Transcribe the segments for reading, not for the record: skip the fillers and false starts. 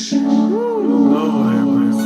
Lord have mercy.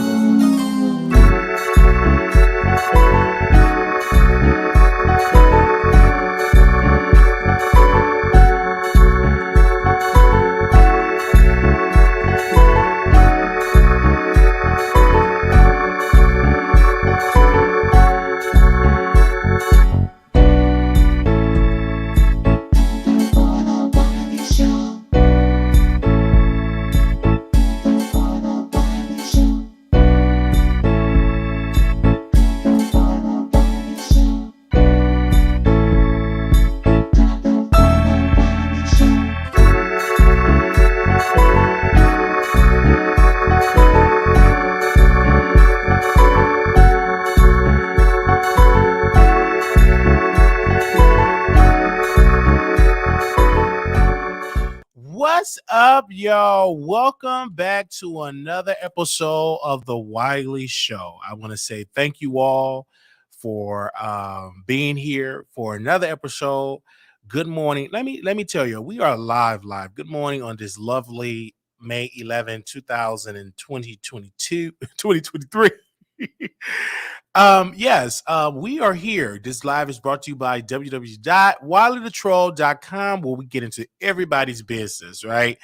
What's up, y'all? Welcome back to another episode of the Wiley Show. I want to say thank you all for being here for another episode. Good morning. Let me tell you, we are live. Good morning on this lovely May 11, 2022, 2023. Yes, we are here. This live is brought to you by www.wileythetroll.com, where we get into everybody's business, right?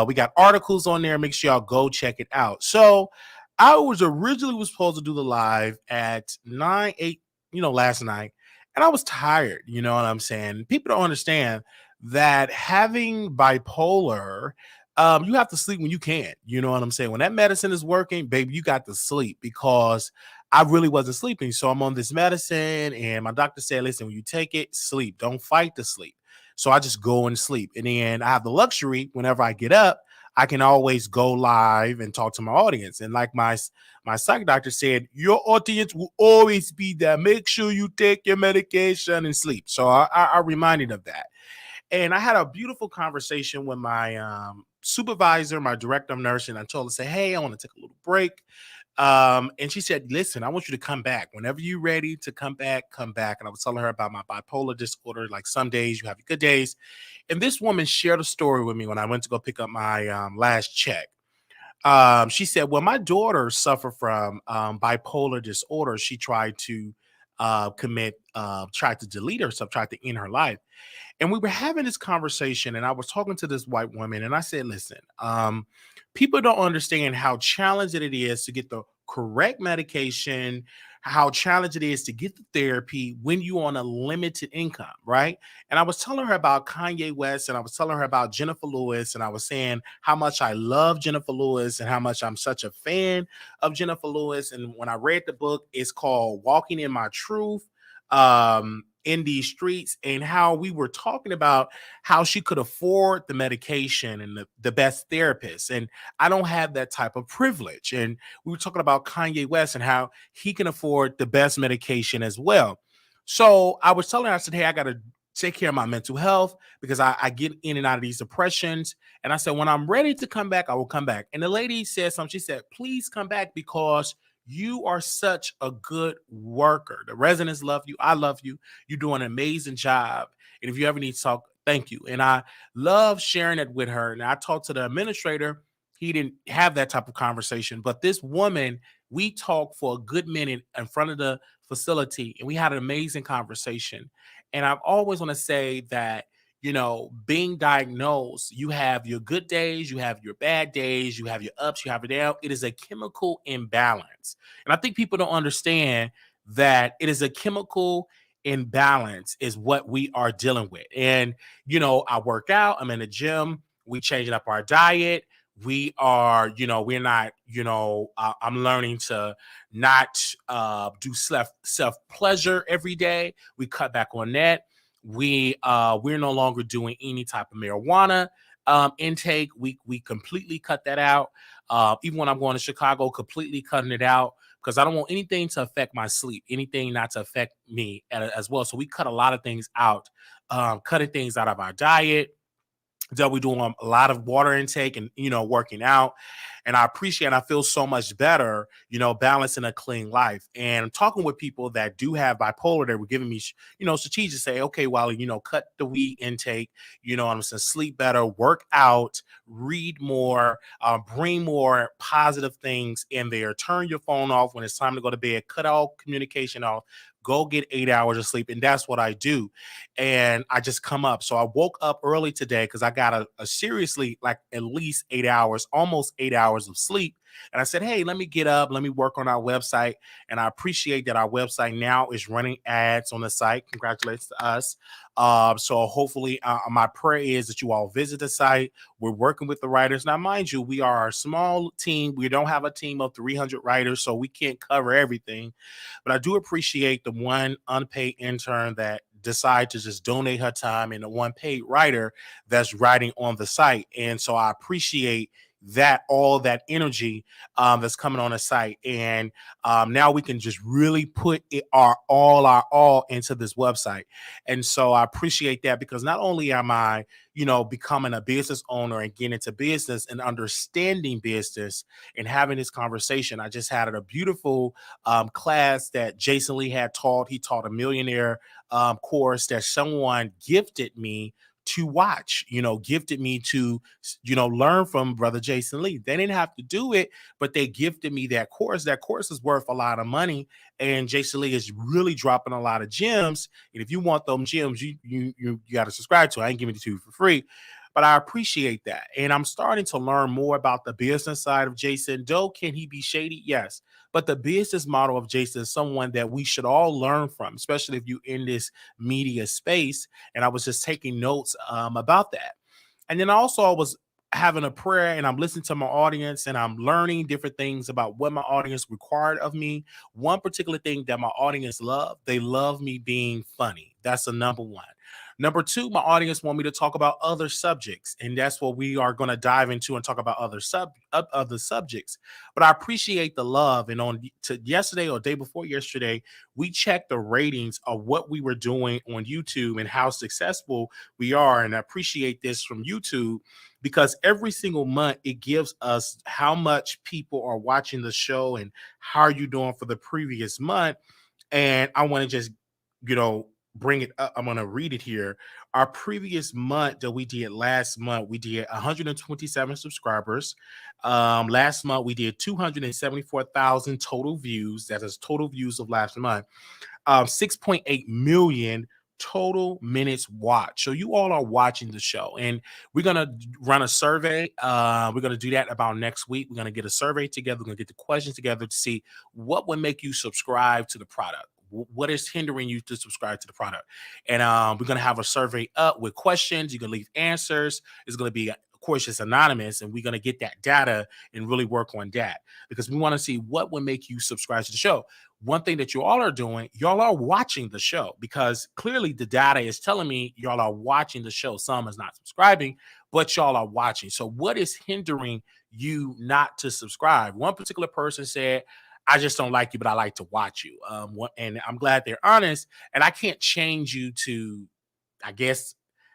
We got articles on there. Make sure y'all go check it out. So I was originally supposed to do the live at 8, last night, and I was tired, you know what I'm saying? People don't understand that having bipolar, you have to sleep when you can, you know what I'm saying? When that medicine is working, baby, you got to sleep because I really wasn't sleeping. So I'm on this medicine, and my doctor said, listen, when you take it, sleep. Don't fight the sleep. So I just go and sleep. And then I have the luxury, whenever I get up, I can always go live and talk to my audience. And like my psych doctor said, your audience will always be there. Make sure you take your medication and sleep. So I reminded of that. And I had a beautiful conversation with my supervisor, my director of nursing. I told her, say, hey, I want to take a little break. And she said, listen, I want you to come back. Whenever you're ready to come back, come back. And I was telling her about my bipolar disorder. Like some days you have your good days. And this woman shared a story with me when I went to go pick up my last check. She said, well, my daughter suffered from bipolar disorder. She tried to tried to delete herself, tried to end her life. And we were having this conversation, and I was talking to this white woman, and I said, listen, people don't understand how challenging it is to get the correct medication, how challenging it is to get the therapy when you're on a limited income, right? And I was telling her about Kanye West, and I was telling her about Jennifer Lewis, and I was saying how much I love Jennifer Lewis and how much I'm such a fan of Jennifer Lewis. And when I read the book, it's called Walking in My Truth. In these streets, and how we were talking about how she could afford the medication and the best therapist. And I don't have that type of privilege. And we were talking about Kanye West and how he can afford the best medication as well. So I was telling her, I said, hey, I got to take care of my mental health because I get in and out of these depressions. And I said, when I'm ready to come back, I will come back. And the lady said something. She said, please come back because you are such a good worker. The residents love you. I love you. You do an amazing job. And if you ever need to talk, thank you. And I love sharing it with her. And I talked to the administrator. He didn't have that type of conversation. But this woman, we talked for a good minute in front of the facility, and we had an amazing conversation. And I always want to say that, being diagnosed, you have your good days, you have your bad days, you have your ups, you have your down. It is a chemical imbalance. And I think people don't understand that it is a chemical imbalance is what we are dealing with. And, I work out, I'm in the gym, we changing up our diet. We are, we're not, I'm learning to not do self pleasure every day. We cut back on that. We're no longer doing any type of marijuana intake. We completely cut that out. Even when I'm going to Chicago, completely cutting it out because I don't want anything to affect my sleep, anything not to affect me as well. So we cut a lot of things out, cutting things out of our diet. that we're doing a lot of water intake and working out, and I appreciate, I feel so much better, balancing a clean life. And I'm talking with people that do have bipolar, they were giving me strategies to say, okay, well, cut the weed intake, I'm saying, sleep better, work out, read more, bring more positive things in there, turn your phone off when it's time to go to bed, cut all communication off, go get 8 hours of sleep. And that's what I do. And I just come up. So I woke up early today because I got a seriously like at least 8 hours, almost 8 hours of sleep. And I said, hey, let me get up, let me work on our website. And I appreciate that our website now is running ads on the site. Congratulations to us. So hopefully, my prayer is that you all visit the site. We're working with the writers. Now, mind you, we are a small team. We don't have a team of 300 writers, so we can't cover everything. But I do appreciate the one unpaid intern that decide to just donate her time, and the one paid writer that's writing on the site. And so I appreciate that, all that energy that's coming on the site. And now we can just really put our all into this website. And so I appreciate that, because not only am I becoming a business owner and getting into business and understanding business and having this conversation. I just had a beautiful class that Jason Lee had taught. He taught a millionaire course that someone gifted me to watch, gifted me to, learn from brother Jason Lee. They didn't have to do it, but they gifted me that course. That course is worth a lot of money. And Jason Lee is really dropping a lot of gems. And if you want them gems, you got to subscribe to it. I ain't giving it to you for free. But I appreciate that. And I'm starting to learn more about the business side of Jason. Though, can he be shady? Yes. But the business model of Jason is someone that we should all learn from, especially if you're in this media space. And I was just taking notes about that. And then also I was having a prayer, and I'm listening to my audience, and I'm learning different things about what my audience required of me. One particular thing that my audience love, they love me being funny. That's the number one. Number two, my audience want me to talk about other subjects, and that's what we are going to dive into and talk about other subjects. But I appreciate the love. And on to yesterday or day before yesterday, we checked the ratings of what we were doing on YouTube and how successful we are. And I appreciate this from YouTube, because every single month it gives us how much people are watching the show and how are you doing for the previous month. And I want to just, bring it up. I'm going to read it here. Our previous month that we did last month, we did 127 subscribers. Last month, we did 274,000 total views. That is total views of last month. 6.8 million total minutes watched. So you all are watching the show, and we're going to run a survey. We're going to do that about next week. We're going to get a survey together. We're going to get the questions together to see what would make you subscribe to the product. What is hindering you to subscribe to the product? And we're going to have a survey up with questions. You can leave answers. It's going to be, of course, it's anonymous, and we're going to get that data and really work on that, because we want to see what would make you subscribe to the show. One thing that you all are doing, y'all are watching the show, because clearly the data is telling me y'all are watching the show. Some is not subscribing, but y'all are watching. So what is hindering you not to subscribe? One particular person said, I just don't like you, but I like to watch you. And I'm glad they're honest. And I can't change you to, I guess,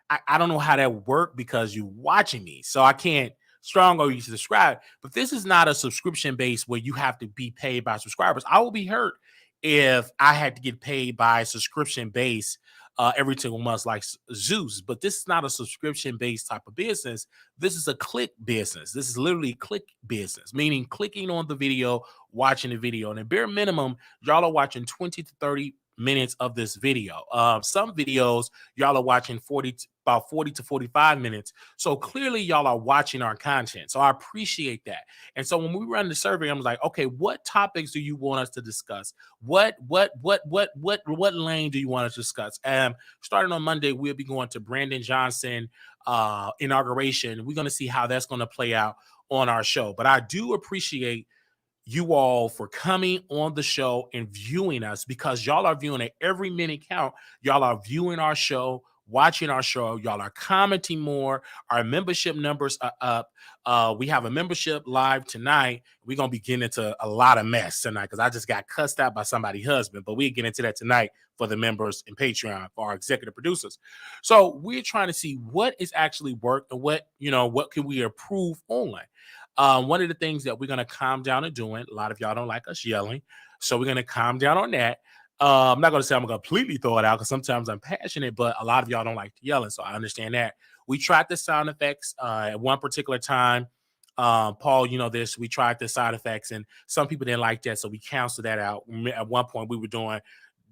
I don't know how that would work, because you're watching me. So I can't strong or you to subscribe. But this is not a subscription base where you have to be paid by subscribers. I will be hurt if I had to get paid by subscription base every single month like Zeus. But this is not a subscription based type of business. This is a click business. This is literally click business, meaning clicking on the video, watching the video. And at bare minimum, y'all are watching 20 to 30 minutes of this video. Some videos y'all are watching about 40 to 45 minutes. So clearly y'all are watching our content. So I appreciate that. And so when we run the survey, I'm like, okay, what topics do you want us to discuss? What lane do you want us to discuss? Starting on Monday, we'll be going to Brandon Johnson inauguration. We're going to see how that's going to play out on our show. But I do appreciate you all for coming on the show and viewing us, because y'all are viewing at every minute count. Y'all are viewing our show, watching our show. Y'all are commenting more. Our membership numbers are up. We have a membership live tonight. We're gonna be getting into a lot of mess tonight because I just got cussed out by somebody's husband, but we get into that tonight for the members in Patreon for our executive producers. So we're trying to see what is actually worked and what can we improve on. One of the things that we're gonna calm down and doing. A lot of y'all don't like us yelling, so we're gonna calm down on that. I'm not gonna say I'm gonna completely throw it out because sometimes I'm passionate, but a lot of y'all don't like yelling, so I understand that. We tried the sound effects at one particular time. Paul, you know this. We tried the sound effects, and some people didn't like that, so we canceled that out. At one point, we were doing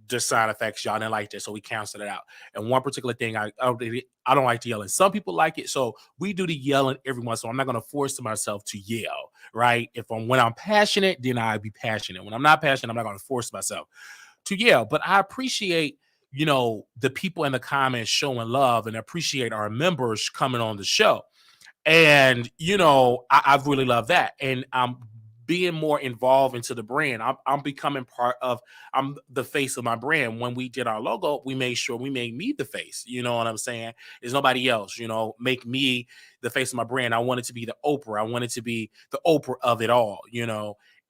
the side effects. Y'all didn't like that, so we canceled it out. And one particular thing, I don't like to yell. And some people like it, so we do the yelling every once. So I'm not going to force myself to yell, right? When I'm passionate, then I be passionate. When I'm not passionate, I'm not going to force myself to yell. But I appreciate the people in the comments showing love and appreciate our members coming on the show. And I've really loved that, and I'm being more involved into the brand. I'm becoming I'm the face of my brand. When we did our logo, we made sure we made me the face. You know what I'm saying? There's nobody else. Make me the face of my brand. I wanted to be the Oprah. I wanted to be the Oprah of it all.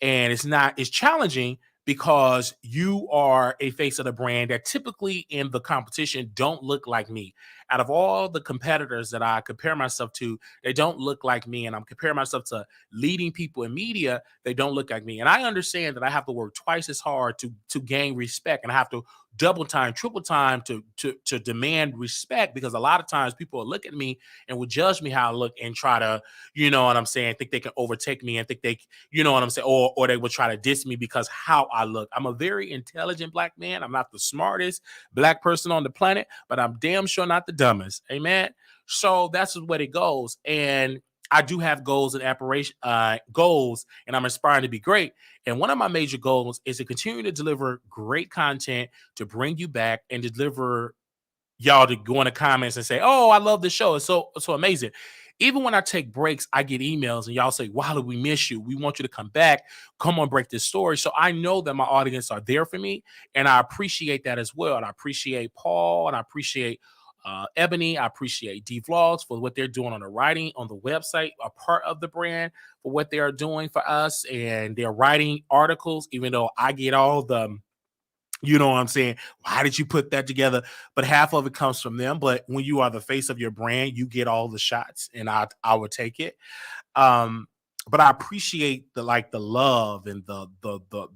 And it's challenging because you are a face of the brand that typically in the competition don't look like me. Out of all the competitors that I compare myself to, they don't look like me. And I'm comparing myself to leading people in media. They don't look like me. And I understand that I have to work twice as hard to gain respect. And I have to double time, triple time to demand respect, because a lot of times people will look at me and will judge me how I look and try to, you know what I'm saying, think they can overtake me and think they, you know what I'm saying, or they will try to diss me because how I look. I'm a very intelligent Black man. I'm not the smartest Black person on the planet, but I'm damn sure not the dumbest. Amen. So that's what it goes. And I do have goals and goals, and I'm aspiring to be great. And one of my major goals is to continue to deliver great content, to bring you back and deliver y'all to go in the comments and say, "Oh, I love the show. It's so amazing." Even when I take breaks, I get emails and y'all say, "Wow, we miss you. We want you to come back. Come on, break this story." So I know that my audience are there for me, and I appreciate that as well. And I appreciate Paul, and I appreciate Ebony. I appreciate D Vlogs for what they're doing on the writing on the website, a part of the brand, for what they are doing for us, and they're writing articles. Even though I get all the, you know what I'm saying, why did you put that together? But half of it comes from them. But when you are the face of your brand, you get all the shots, and I would take it. Um, but I appreciate the love and the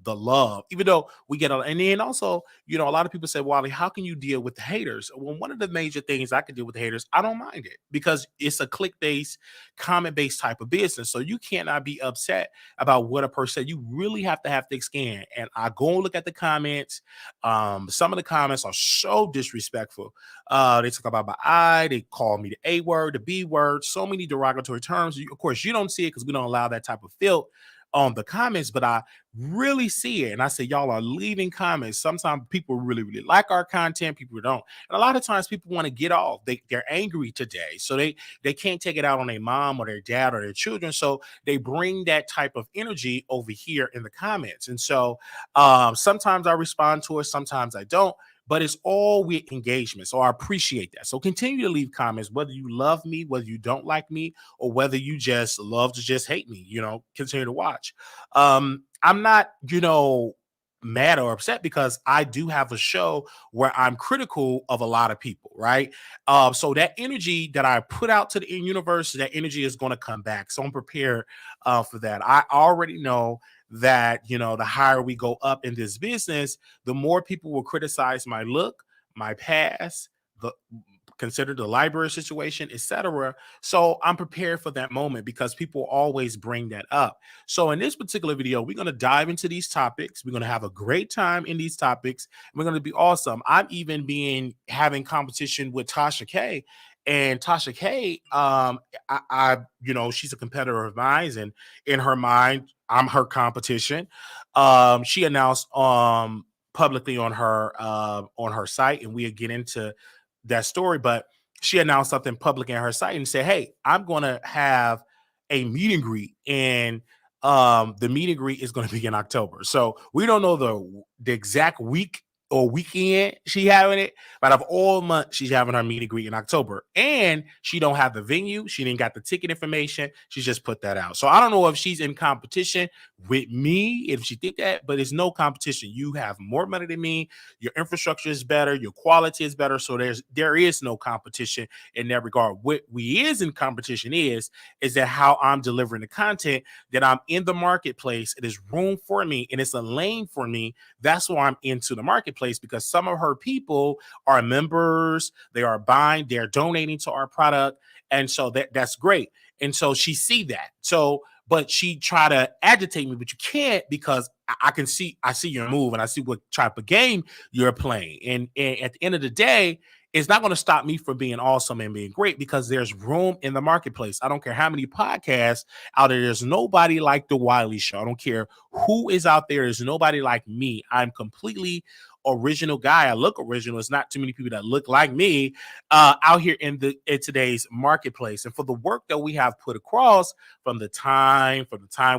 love, even though we get and then also, a lot of people say, Wally, how can you deal with the haters? Well, one of the major things I can deal with the haters, I don't mind it, because it's a click-based, comment-based type of business. So you cannot be upset about what a person said. You really have to have thick skin. And I go and look at the comments. Some of the comments are so disrespectful. They talk about my eye. They call me the A word, the B word, so many derogatory terms. Of course, you don't see it because we don't allow that type of filth on the comments, but I really see it. And I say, y'all are leaving comments. Sometimes people really, really like our content. People don't. And a lot of times people want to get off. They're angry today. So they can't take it out on their mom or their dad or their children. So they bring that type of energy over here in the comments. And so sometimes I respond to it, sometimes I don't. But it's all with engagement. So I appreciate that. So continue to leave comments, whether you love me, whether you don't like me, or whether you just love to just hate me, continue to watch. I'm not, mad or upset, because I do have a show where I'm critical of a lot of people, right? So that energy that I put out to the universe, that energy is going to come back. So I'm prepared for that. I already know that, the higher we go up in this business, the more people will criticize my look, my past, the consider the library situation, etc. So I'm prepared for that moment, because people always bring that up. So in this particular video, we're going to dive into these topics. We're going to have a great time in these topics. We're going to be awesome. I'm even having competition with Tasha K. And Tasha K, she's a competitor of mine, and in her mind, I'm her competition. She announced publicly on her site, and we'll get into that story, but she announced something public in her site and said, "Hey, I'm going to have a meet and greet, and the meet and greet is going to be in October." So we don't know the exact week or weekend she having it, but of all month she's having her meet and greet in October, and she don't have the venue, she didn't got the ticket information, she just put that out. So I don't know if she's in competition with me, if she think that, but it's no competition. You have more money than me, your infrastructure is better, your quality is better, so there is no competition in that regard. What we is in competition is that how I'm delivering the content, that I'm in the marketplace, it is room for me and it's a lane for me. That's why I'm into the marketplace, because some of her people are members, they are buying, they're donating to our product, and so that's great. And so she see that. So, but she try to agitate me, but you can't, because I see your move and I see what type of game you're playing. And at the end of the day, it's not going to stop me from being awesome and being great, because there's room in the marketplace. I don't care how many podcasts out there. There's nobody like the Wiley Show. I don't care who is out there. There's nobody like me. I'm completely original guy. I look original. It's not too many people that look like me out here in today's marketplace. And for the work that we have put across from the time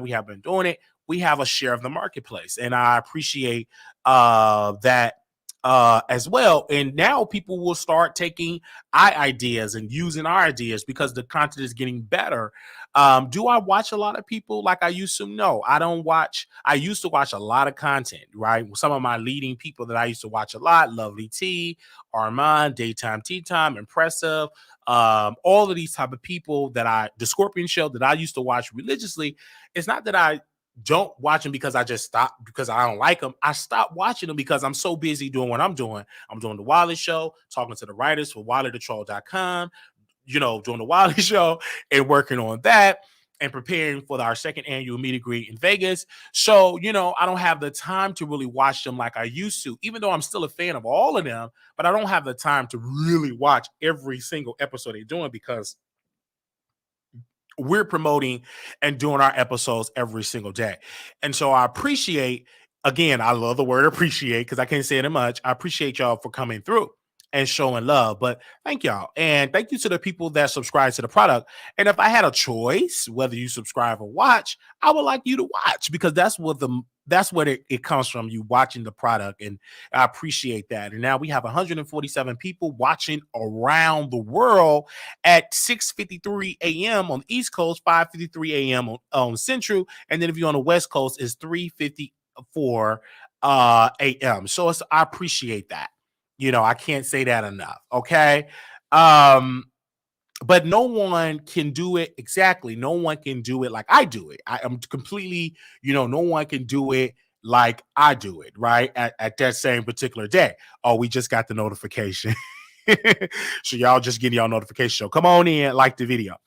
we have been doing it, we have a share of the marketplace. And I appreciate that as well. And now people will start taking our ideas and using our ideas because the content is getting better. Do I watch a lot of people like I used to? No, I don't watch. I used to watch a lot of content, right? Some of my leading people that I used to watch a lot: Lovely T, Armon, Daytime Tea Time, Impressive, all of these type of people the Scorpion Show that I used to watch religiously. It's not that I don't watch them because I just stopped because I don't like them. I stopped watching them because I'm so busy doing what I'm doing. I'm doing the Wiley Show, talking to the writers for WileyTheTroll.com, doing the Wiley Show and working on that and preparing for our second annual meet and greet in Vegas. So, I don't have the time to really watch them like I used to, even though I'm still a fan of all of them, but I don't have the time to really watch every single episode they're doing, because we're promoting and doing our episodes every single day. And so I appreciate, again, I love the word appreciate because I can't say it much. I appreciate y'all for coming through and showing love. But thank y'all. And thank you to the people that subscribe to the product. And if I had a choice, whether you subscribe or watch, I would like you to watch, because that's what it comes from, you watching the product. And I appreciate that. And now we have 147 people watching around the world at 6:53 a.m. on the East Coast, 5:53 a.m. on Central. And then if you're on the West Coast, it's 3:54 a.m. So I appreciate that. I can't say that enough. Okay. But no one can do it exactly. No one can do it like I do it. I am completely, no one can do it like I do it, right? At that same particular day. Oh, we just got the notification. So y'all just getting y'all notification. So come on in, like the video.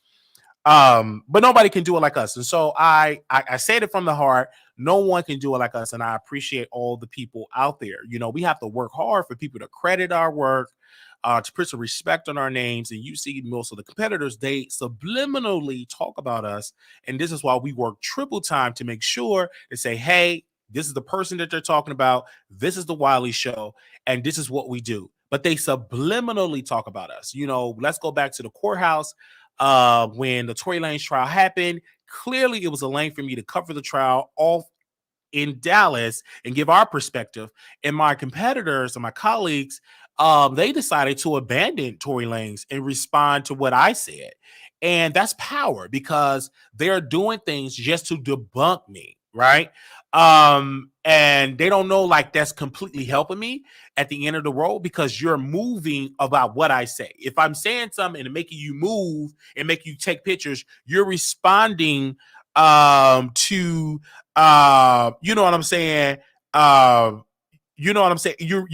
But nobody can do it like us. And so I said it from the heart. No one can do it like us. And I appreciate all the people out there. We have to work hard for people to credit our work, to put some respect on our names. And you see most of the competitors, they subliminally talk about us. And this is why we work triple time to make sure to say, hey, this is the person that they're talking about. This is the Wiley Show. And this is what we do. But they subliminally talk about us. Let's go back to the courthouse. When the Tory Lanez trial happened, clearly it was a lane for me to cover the trial off in Dallas and give our perspective. And my competitors and my colleagues, they decided to abandon Tory Lanez and respond to what I said. And that's power, because they're doing things just to debunk me, right? And they don't know like that's completely helping me at the end of the road, because you're moving about what I say. If I'm saying something and making you move and make you take pictures, you're responding to you know what I'm saying? You know what I'm saying? You're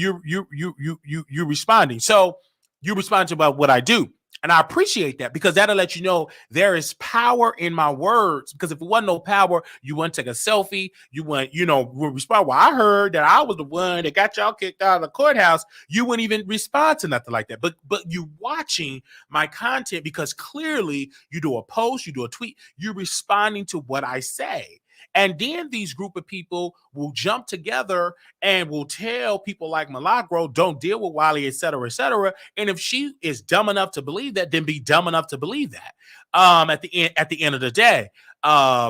responding. So you respond to about what I do. And I appreciate that, because that'll let you know there is power in my words. Because if it wasn't no power, you wouldn't take a selfie. You wouldn't, respond. Well, I heard that I was the one that got y'all kicked out of the courthouse. You wouldn't even respond to nothing like that. But you watching my content, because clearly you do a post, you do a tweet, you're responding to what I say. And then these group of people will jump together and will tell people like Milagro, don't deal with Wiley, et cetera, et cetera. And if she is dumb enough to believe that, then be dumb enough to believe that. At the end of the day.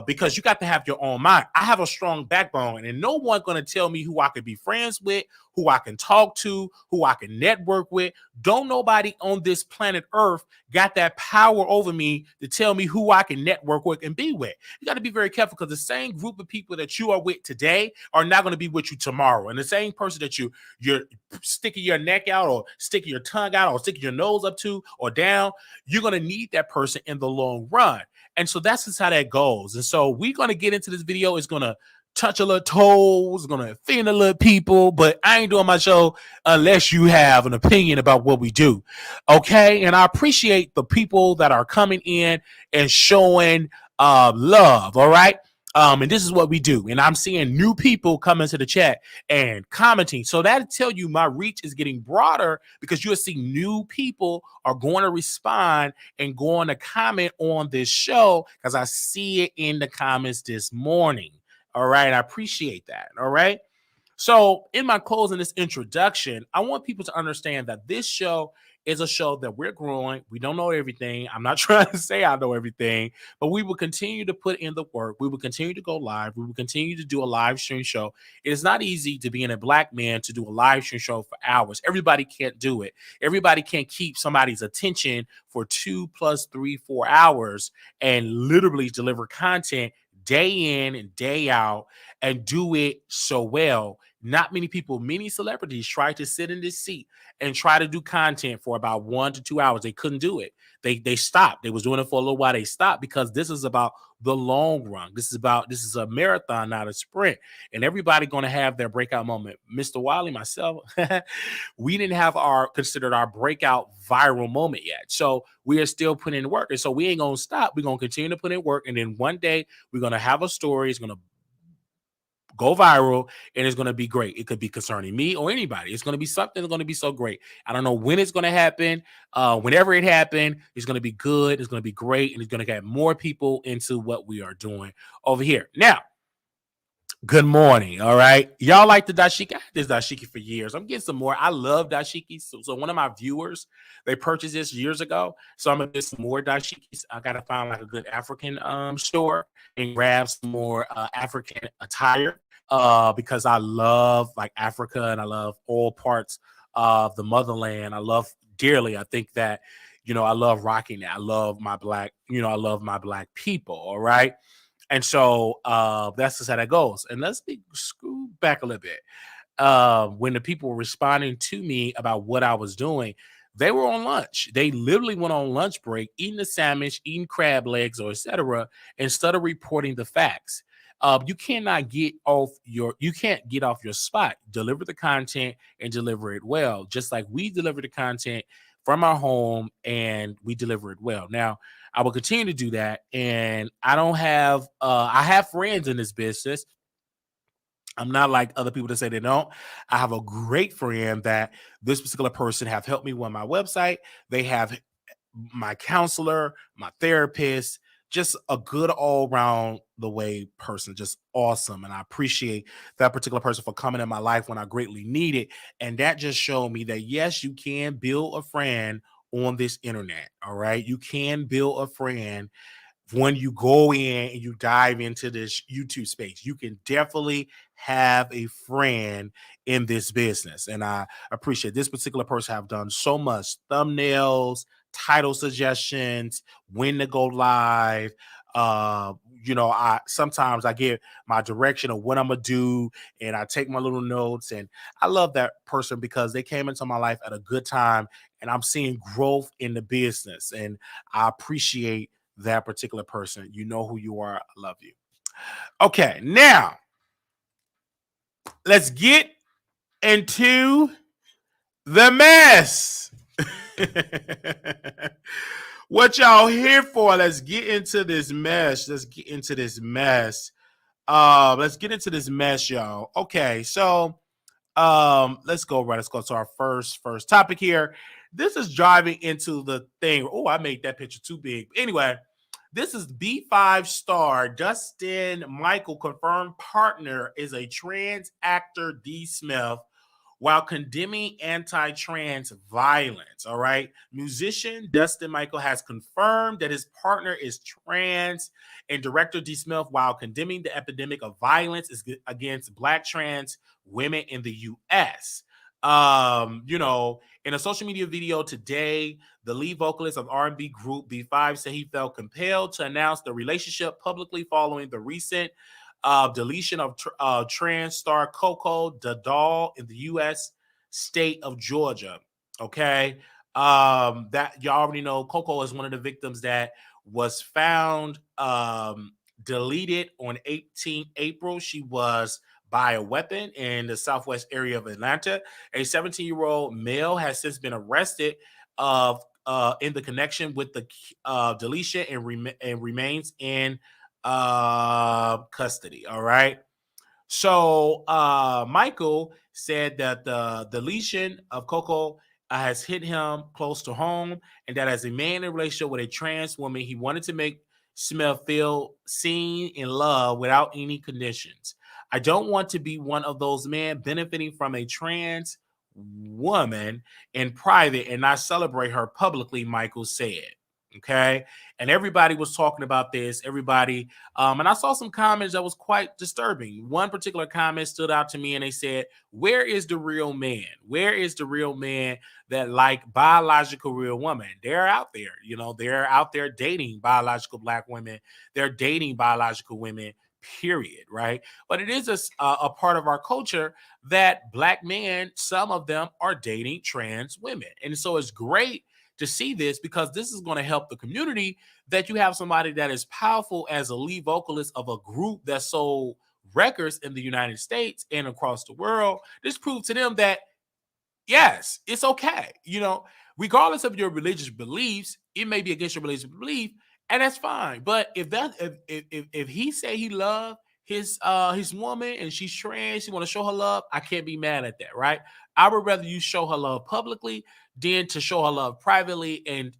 because you got to have your own mind. I have a strong backbone, and no one gonna tell me who I could be friends with, who I can talk to, who I can network with. Don't nobody on this planet Earth got that power over me to tell me who I can network with and be with. You got to be very careful because the same group of people that you are with today are not going to be with you tomorrow, and the same person that you're sticking your neck out or sticking your tongue out or sticking your nose up to or down, you're going to need that person in the long run. And so that's just how that goes. And so we're going to get into this video. It's going to touch a little toes, going to offend a little people, but I ain't doing my show unless you have an opinion about what we do. Okay. And I appreciate the people that are coming in and showing love. All right. And this is what we do. And I'm seeing new people come into the chat and commenting. So that'll tell you my reach is getting broader because you'll see new people are going to respond and going to comment on this show because I see it in the comments this morning. All right. I appreciate that. All right. So in my closing, this introduction, I want people to understand that this show is a show that we're growing. We don't know everything. I'm not trying to say I know everything, but we will continue to put in the work. We will continue to go live. We will continue to do a live stream show. It is not easy to being a black man to do a live stream show for hours. Everybody can't do it. Everybody can't keep somebody's attention for 2 plus 3, 4 hours and literally deliver content day in and day out and do it so well. Not many people, many celebrities try to sit in this seat and try to do content for about 1 to 2 hours. They couldn't do it. They stopped. They was doing it for a little while. They stopped because this is about the long run. This is a marathon, not a sprint. And everybody going to have their breakout moment. Mr. Wiley, myself, we didn't have considered our breakout viral moment yet. So we are still putting in work. And so we ain't going to stop. We're going to continue to put in work. And then one day we're going to have a story. It's going to go viral and it's going to be great. It could be concerning me or anybody. It's going to be something that's going to be so great. I don't know when it's going to happen. Whenever it happens, it's going to be good. It's going to be great. And it's going to get more people into what we are doing over here. Now, good morning. All right. Y'all like the dashiki? I had this dashiki for years. I'm getting some more. I love dashikis. So one of my viewers, they purchased this years ago. So I'm going to get some more dashikis. I got to find like a good African store and grab some more African attire because I love like Africa and I love all parts of the motherland. I love dearly. I think that, I love rocking that. I love my black people. All right. And so that's just how that goes. And let's screw back a little bit. When the people were responding to me about what I was doing, they were on lunch. They literally went on lunch break, eating a sandwich, eating crab legs, or etc., instead of reporting the facts. You can't get off your spot. Deliver the content and deliver it well, just like we deliver the content from our home and we deliver it well. Now, I will continue to do that. And I have friends in this business. I'm not like other people that say they don't. I have a great friend that this particular person have helped me with my website. They have my counselor, my therapist, just a good all around the way person, just awesome. And I appreciate that particular person for coming in my life when I greatly need it. And that just showed me that, yes, you can build a friend on this internet. All right. You can build a friend when you go in and you dive into this YouTube space. You can definitely have a friend in this business. And I appreciate this particular person have done so much thumbnails, title suggestions, when to go live. I sometimes I get my direction of what I'm gonna do, and I take my little notes. And I love that person because they came into my life at a good time, and I'm seeing growth in the business. And I appreciate that particular person. You know who you are. I love you. Okay, now let's get into the mess. What y'all here for? Let's get into this mess. Let's get into this mess. Y'all. Okay, so let's go to our first topic here. This is driving into the thing. Oh, I made that picture too big. Anyway, this is B5 star Dustin Michael confirmed partner is a trans actor D. Smith while condemning anti-trans violence. All right. Musician Dustin Michael has confirmed that his partner is trans, and director D. Smith, while condemning the epidemic of violence against Black trans women in the U.S. In a social media video today, the lead vocalist of R&B group B5 said he felt compelled to announce the relationship publicly following the recent deletion of trans star Coco the doll in the U.S. state of Georgia. Okay, that y'all already know. Coco is one of the victims that was found deleted on 18 April. She was by a weapon in the southwest area of Atlanta. A 17-year-old male has since been arrested of in the connection with the deletion and remains in custody. All right. So Michael said that the deletion of Coco has hit him close to home, and that as a man in a relationship with a trans woman, he wanted to make Smith feel seen and loved without any conditions. I don't want to be one of those men benefiting from a trans woman in private and not celebrate her publicly, Michael said. Okay. And everybody was talking about this. Everybody, and I saw some comments that was quite disturbing. One particular comment stood out to me, and they said, where is the real man? Where is the real man that like biological real women? They're out there, they're out there dating biological Black women. They're dating biological women, period, right? But it is a part of our culture that Black men, some of them are dating trans women. And so it's great to see this, because this is going to help the community, that you have somebody that is powerful as a lead vocalist of a group that sold records in the United States and across the world. This proves to them that, yes, it's okay. Regardless of your religious beliefs, it may be against your religious belief, and that's fine. But if he say he loved his woman and she's trans, she want to show her love, I can't be mad at that, right? I would rather you show her love publicly than to show her love privately, and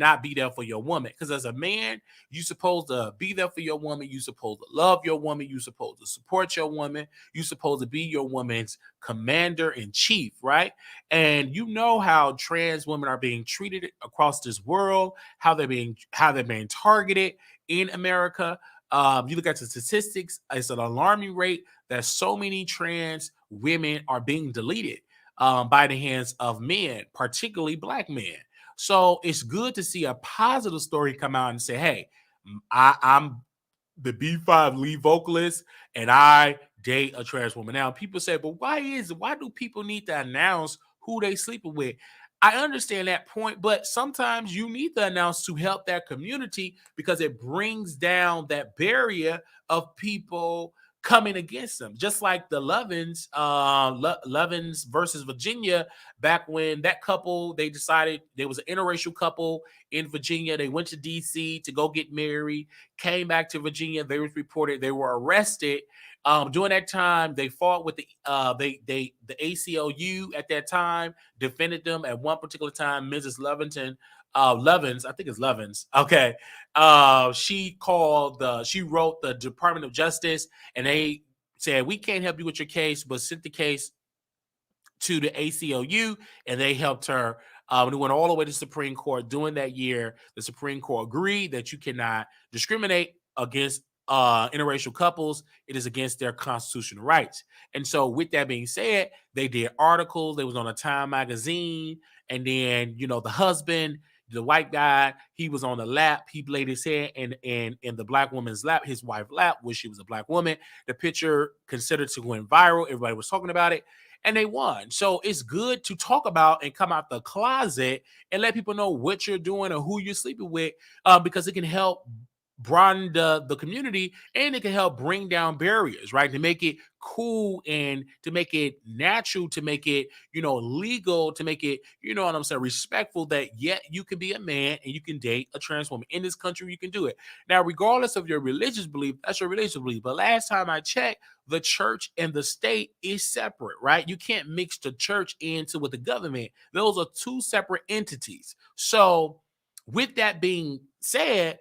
not be there for your woman. Because as a man, you supposed to be there for your woman. You supposed to love your woman. You supposed to support your woman. You supposed to be your woman's commander in chief, right? And you know how trans women are being treated across this world, how they're being targeted in America. You look at the statistics; it's an alarming rate that so many trans women are being deleted by the hands of men, particularly Black men. So it's good to see a positive story come out and say, "Hey, I'm the B5 lead vocalist, and I date a trans woman." Now, people say, "But why do people need to announce who they sleeping with?" I understand that point, but sometimes you need to announce to help that community, because it brings down that barrier of people coming against them. Just like the Lovins versus Virginia, back when that couple, they decided there was an interracial couple in Virginia. They went to DC to go get married, came back to Virginia. They was reported they were arrested. During that time, they fought with the ACLU at that time, defended them. At one particular time, Mrs. Lovins, I think it's Lovins. Okay. She wrote the Department of Justice, and they said, we can't help you with your case, but sent the case to the ACLU, and they helped her. It went all the way to the Supreme Court. During that year, the Supreme Court agreed that you cannot discriminate against interracial couples. It is against their constitutional rights. And so with that being said, they did articles. They was on a Time magazine. And then, the husband, the white guy, he was on the lap. He laid his head in the Black woman's lap, his wife's lap, which she was a Black woman. The picture considered to go viral. Everybody was talking about it, and they won. So it's good to talk about and come out the closet and let people know what you're doing or who you're sleeping with, because it can help broaden the community, and it can help bring down barriers, right? To make it cool and to make it natural, to make it, legal, to make it, what I'm saying, respectful, that yet you can be a man and you can date a trans woman. In this country, you can do it. Now, regardless of your religious belief, that's your religious belief. But last time I checked, the church and the state is separate, right? You can't mix the church into with the government. Those are two separate entities. So with that being said,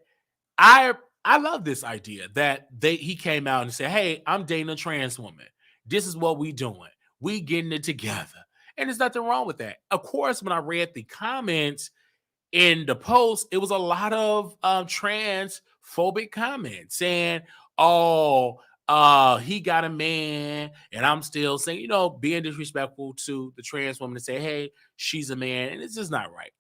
I love this idea that he came out and said, "Hey, I'm dating a trans woman. This is what we doing. We getting it together. And there's nothing wrong with that. Of course, when I read the comments in the post, it was a lot of transphobic comments saying, "Oh, he got a man," and I'm still saying, being disrespectful to the trans woman to say, "Hey, she's a man," and it's just not right.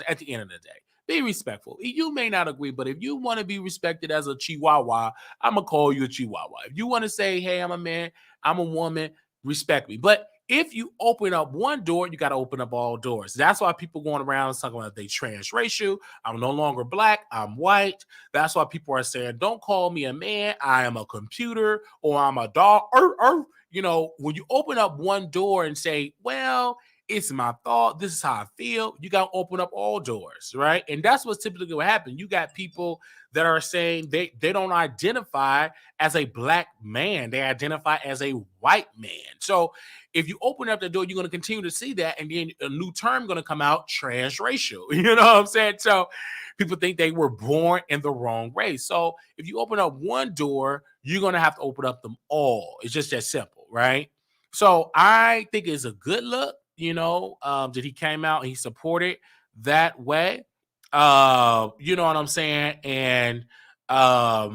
At the end of the day, be respectful. You may not agree, but if you want to be respected as a Chihuahua, I'm gonna call you a Chihuahua. If you want to say, "Hey, I'm a man, I'm a woman," respect me. But if you open up one door, you got to open up all doors. That's why people going around talking about they transracial. I'm no longer black. I'm white. That's why people are saying, don't call me a man. I am a computer or I'm a dog. When you open up one door and say, well, it's my thought. This is how I feel. You got to open up all doors, right? And that's what's typically what happens. You got people that are saying they don't identify as a black man. They identify as a white man. So if you open up the door, you're going to continue to see that. And then a new term going to come out, transracial. You know what I'm saying? So people think they were born in the wrong race. So if you open up one door, you're going to have to open up them all. It's just that simple, right? So I think it's a good look, that he came out and he supported that way. You know what I'm saying? And, I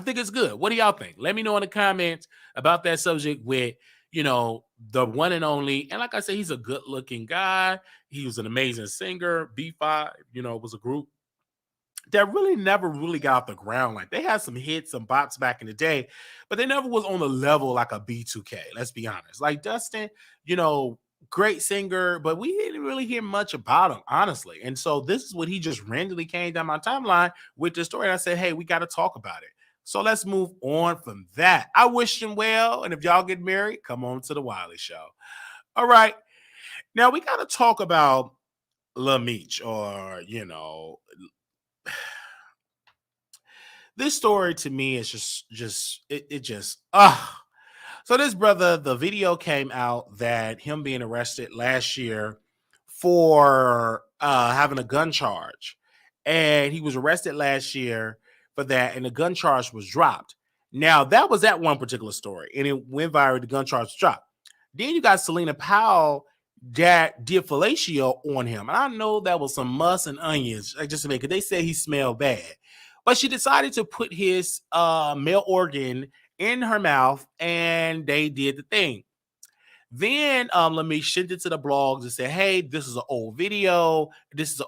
think it's good. What do y'all think? Let me know in the comments about that subject with, the one and only. And like I said, he's a good looking guy. He was an amazing singer. B5, was a group that really never really got off the ground. Like they had some hits, some bops back in the day, but they never was on the level like a B2K. Let's be honest. Like Dustin, great singer, but we didn't really hear much about him, honestly. And so this is what he just randomly came down my timeline with this story. And I said, hey, we got to talk about it. So let's move on from that. I wish him well. And if y'all get married, come on to the Wiley Show. All right. Now we got to talk about Miche, or, this story to me is so this brother, the video came out that him being arrested last year for having a gun charge, and he was arrested last year for that, and the gun charge was dropped. Now that was that one particular story, and it went viral. The gun charge was dropped. Then you got Selena Powell that did fellatio on him, and I know that was some must and onions, like just to make it. They said he smelled bad, but she decided to put his male organ in her mouth, and they did the thing. Then let me send it to the blogs and say, hey, this is an old video. This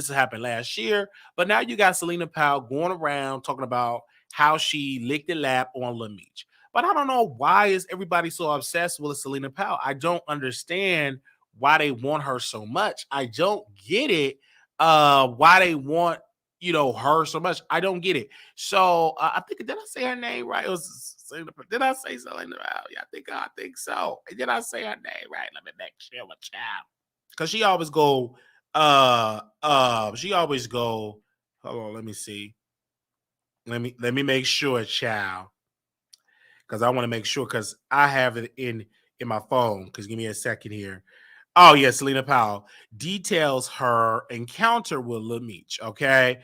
happened last year. But now you got Selena Powell going around talking about how she licked the lap on Miche. But I don't know, why is everybody so obsessed with Selena Powell? I don't understand why they want her so much. I don't get it. Why they want her so much. I don't get it. So I think, did I say her name right? It was Selena. Did I say Selena? Yeah, I think so. Did I say her name right? Let me make sure with child. Because she always go, hold on, let me see. Let me make sure, child. Because I want to make sure, because I have it in my phone. Because give me a second here. Oh, yeah, Selena Powell details her encounter with Miche, okay?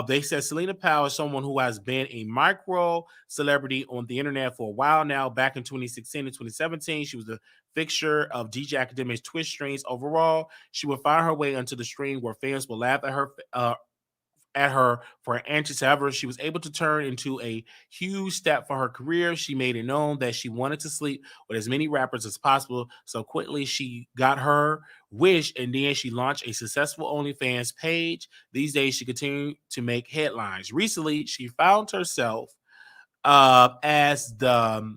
They said Selena Powell is someone who has been a micro celebrity on the internet for a while now. Back in 2016 and 2017, she was the fixture of DJ Academic's Twitch streams. Overall, she would find her way onto the stream where fans will laugh at her for her antics. However, she was able to turn into a huge step for her career. She made it known that she wanted to sleep with as many rappers as possible. So quickly, she got her wish, and then she launched a successful OnlyFans page. These days, she continued to make headlines. Recently, she found herself as the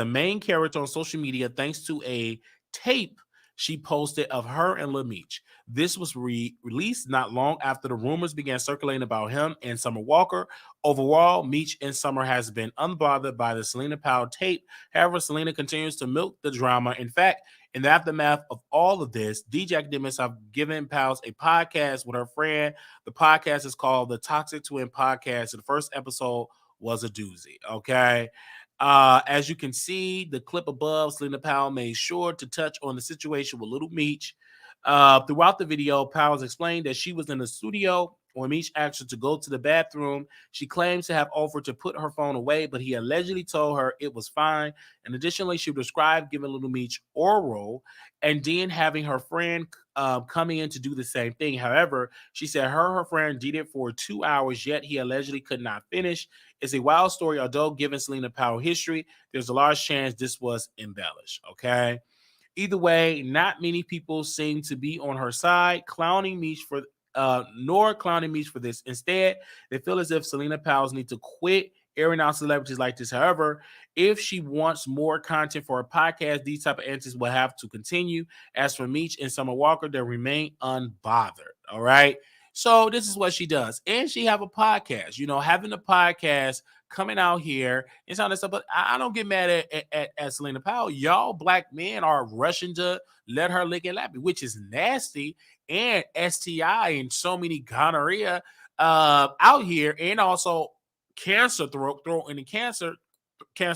main character on social media thanks to a tape she posted of her and Miche. This was released not long after the rumors began circulating about him and Summer Walker. Overall, Miche and Summer has been unbothered by the Selena Powell tape. However, Selena continues to milk the drama. In fact, in the aftermath of all of this, DJ Academics have given Powell a podcast with her friend. The podcast is called The Toxic Twin Podcast. The first episode was a doozy, okay? As you can see, the clip above, Selena Powell made sure to touch on the situation with Little Miche. Throughout the video, Powell explained that she was in the studio When Miche asked her to go to the bathroom, she claims to have offered to put her phone away, but he allegedly told her it was fine. And additionally, she described giving little Miche oral and then having her friend coming in to do the same thing. However, she said her friend did it for 2 hours, yet he allegedly could not finish. It's a wild story, although given Selena Powell history, there's a large chance this was embellished. Okay. Either way, not many people seem to be on her side, clowning Miche for nor clowning Miche for this. Instead, they feel as if Selena Powell needs to quit airing out celebrities like this. However, if she wants more content for her podcast, these type of answers will have to continue. As for Miche and Summer Walker, they remain unbothered. All right. So this is what she does, and she have a podcast. Having a podcast, coming out here and all that stuff. But I don't get mad at Selena Powell. Y'all black men are rushing to let her lick and lap it, which is nasty, and STI and so many gonorrhea out here, and also cancer, throat and the cancer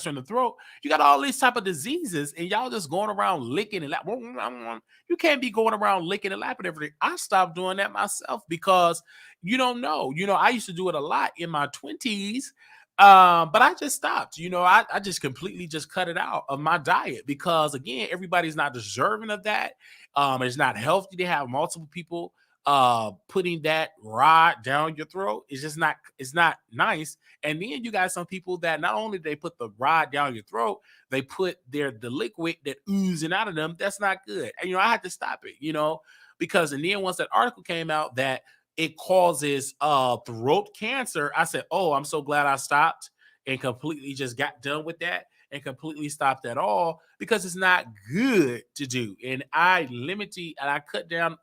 in the throat. You got all these type of diseases, and y'all just going around licking and lapping. You can't be going around licking and lapping everything. I stopped doing that myself because you don't know. I used to do it a lot in my 20s. But I just stopped. I just completely just cut it out of my diet because again, everybody's not deserving of that. It's not healthy to have multiple people putting that rod down your throat. It's not nice. And then you got some people that not only they put the rod down your throat, they put the liquid that oozing out of them. That's not good. And I had to stop it, because and then once that article came out that it causes throat cancer, I said, oh, I'm so glad I stopped and completely just got done with that and completely stopped at all because it's not good to do. And I cut down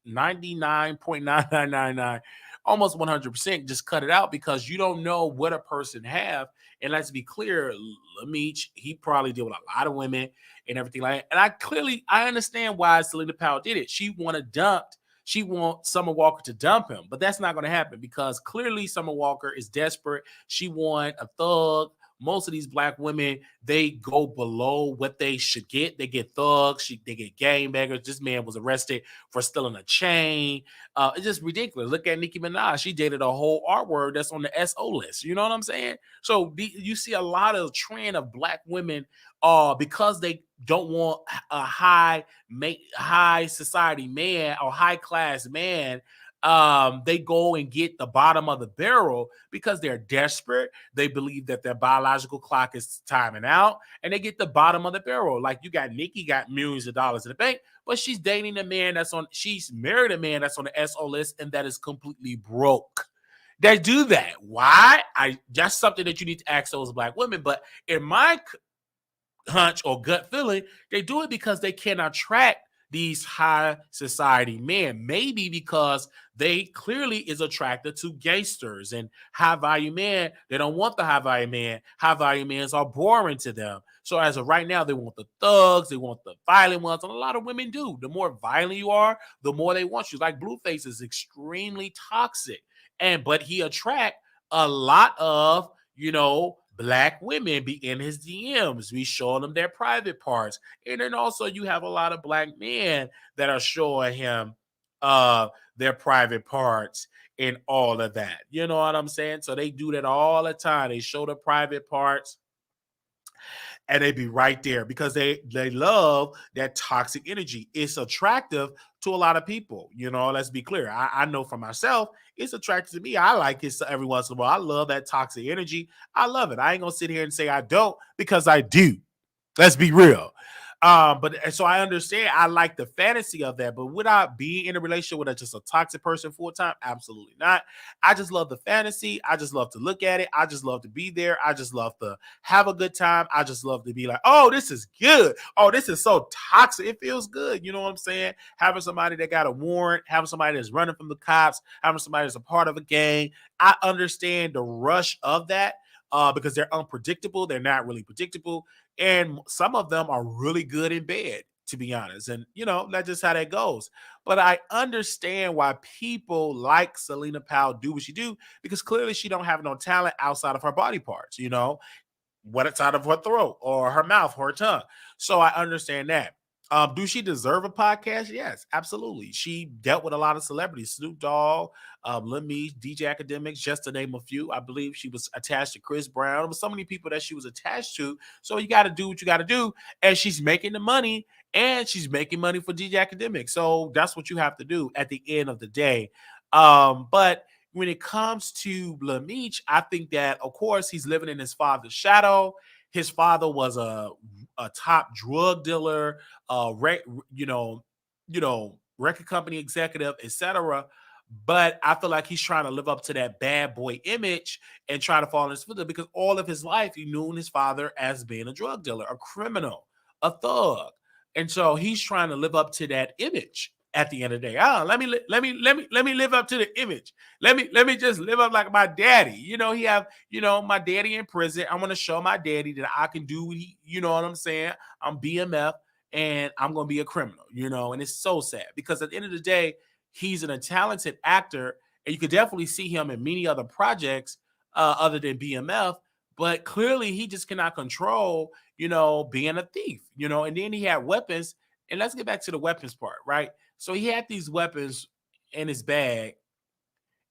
99.9999, almost 100%, just cut it out because you don't know what a person have. And let's be clear, Miche, he probably deal with a lot of women and everything like that. And I understand why Selena Powell did it. She wants Summer Walker to dump him, but that's not going to happen because clearly Summer Walker is desperate. She want a thug. Most of these black women, they go below what they should get. They get thugs. They get gangbangers. This man was arrested for stealing a chain. It's just ridiculous. Look at Nicki Minaj. She dated a whole R word that's on the SO list. You know what I'm saying? So you see a lot of trend of black women because they don't want a high society man or high class man. They go and get the bottom of the barrel because they're desperate. They believe that their biological clock is timing out, and they get the bottom of the barrel. Like you got Nique got millions of dollars in the bank, but she's married a man that's on the SO list and that is completely broke. They do that. Why? That's something that you need to ask those black women. But in my hunch or gut feeling, they do it because they can attract these high society men, maybe because they clearly is attracted to gangsters and high value men. They don't want the high value man. High value men are boring to them. So as of right now, they want the thugs, they want the violent ones, and a lot of women do. The more violent you are, the more they want you. Like Blueface is extremely toxic, but he attract a lot of black women be in his DMs. We showing them their private parts. And then also you have a lot of black men that are showing him their private parts and all of that. You know what I'm saying? So they do that all the time. They show the private parts and they be right there because they love that toxic energy. It's attractive to a lot of people. Let's be clear. I know for myself, it's attractive to me. I like it every once in a while. I love that toxic energy. I love it. I ain't gonna sit here and say I don't because I do. Let's be real. But so I understand. I like the fantasy of that, but would I be in a relationship with just a toxic person full time? Absolutely not. I just love the fantasy. I just love to look at it. I just love to be there. I just love to have a good time. I just love to be like, oh, this is good. Oh, this is so toxic. It feels good. You know what I'm saying? Having somebody that got a warrant, having somebody that's running from the cops, having somebody that's a part of a gang. I understand the rush of that. Because they're unpredictable. They're not really predictable. And some of them are really good in bed, to be honest. And, that's just how that goes. But I understand why people like Selena Powell do what she do, because clearly she don't have no talent outside of her body parts, what it's out of her throat or her mouth or her tongue. So I understand that. Do she deserve a podcast? Yes, absolutely. She dealt with a lot of celebrities: Snoop Dogg, Lil Miche, DJ Academics, just to name a few. I believe she was attached to Chris Brown. There was so many people that she was attached to. So you got to do what you got to do, and she's making the money, and she's making money for DJ Academics. So that's what you have to do at the end of the day. But when it comes to Lil Miche, I think that of course he's living in his father's shadow. His father was a top drug dealer, you know, record company executive, etc. But I feel like he's trying to live up to that bad boy image and try to fall in his footsteps because all of his life he knew his father as being a drug dealer, a criminal, a thug, and so he's trying to live up to that image. At the end of the day, let me live up to the image. Let me just live up like my daddy. He have my daddy in prison. I want to show my daddy that I can do what he. You know what I'm saying? I'm BMF and I'm gonna be a criminal. And it's so sad because at the end of the day, he's a talented actor, and you could definitely see him in many other projects other than BMF. But clearly, he just cannot control, being a thief. And then he had weapons. And let's get back to the weapons part, right? So he had these weapons in his bag,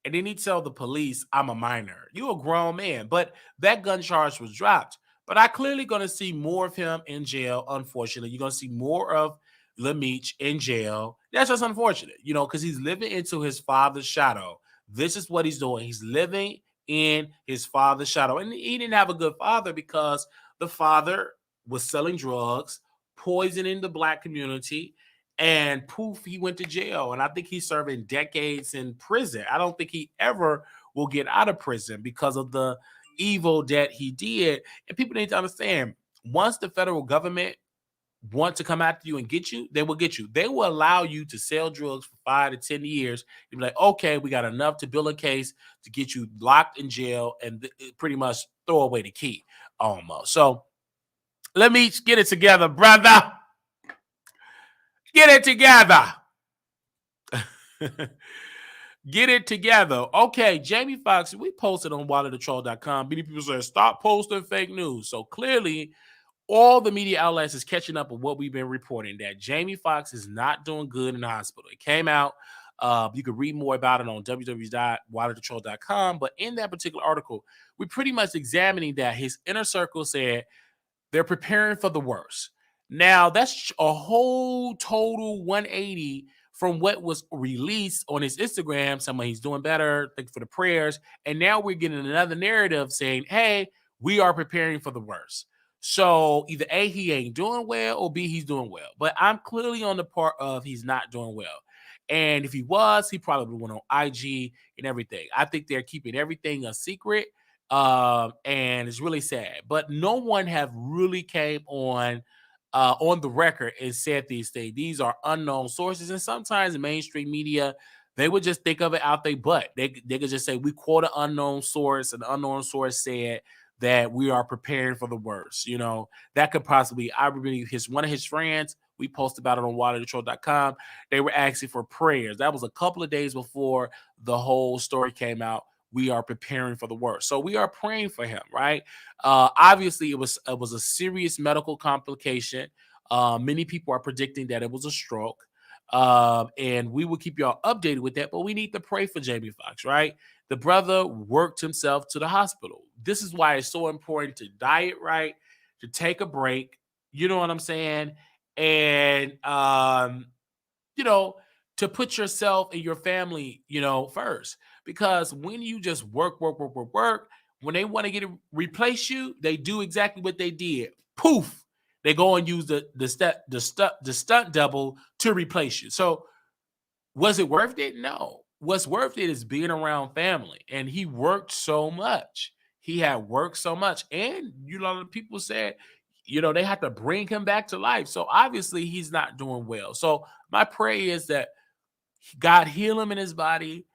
and then he tell the police, "I'm a minor. You a grown man." But that gun charge was dropped. But I clearly going to see more of him in jail. Unfortunately, you're going to see more of Lil Miche in jail. That's just unfortunate, because he's living into his father's shadow. This is what he's doing. He's living in his father's shadow, and he didn't have a good father because the father was selling drugs, poisoning the black community, and poof, he went to jail. And I think he's serving decades in prison. I don't think he ever will get out of prison because of the evil that he did. And people need to understand, once the federal government want to come after you and get you, they will get you. They will allow you to sell drugs for 5 to 10 years. You'll be like, okay, we got enough to build a case to get you locked in jail and pretty much throw away the key almost. So let me get it together, brother. Get it together. Get it together. Okay, Jamie Foxx, we posted on WileyTheTroll.com. Many people say, stop posting fake news. So clearly, all the media outlets is catching up with what we've been reporting, that Jamie Foxx is not doing good in the hospital. It came out. You can read more about it on www.wileythetroll.com. But in that particular article, we're pretty much examining that his inner circle said they're preparing for the worst. Now, that's a whole total 180 from what was released on his Instagram. Someone he's doing better, thank you for the prayers. And now we're getting another narrative saying, hey, we are preparing for the worst. So either A, he ain't doing well, or B, he's doing well. But I'm clearly on the part of he's not doing well. And if he was, he probably went on IG and everything. I think they're keeping everything a secret. And it's really sad. But no one have really came on the record and said these things. These are unknown sources, and sometimes the mainstream media, they would just think of it out their butt. They could just say, we quote an unknown source, and the unknown source said that we are preparing for the worst. That could possibly, I believe one of his friends, we posted about it on WileyTheTroll.com. They were asking for prayers. That was a couple of days before the whole story came out. We are preparing for the worst. So we are praying for him, right? Obviously, it was a serious medical complication. Many people are predicting that it was a stroke. And we will keep y'all updated with that, but we need to pray for Jamie Foxx, right? The brother worked himself to the hospital. This is why it's so important to diet right, to take a break. You know what I'm saying? And, to put yourself and your family, first. Because when you just work, when they want to replace you, they do exactly what they did. Poof, they go and use the stunt double to replace you. So was it worth it? No. What's worth it is being around family. And he worked so much. He had worked so much. And people said, they had to bring him back to life. So obviously he's not doing well. So my prayer is that God heal him in his body,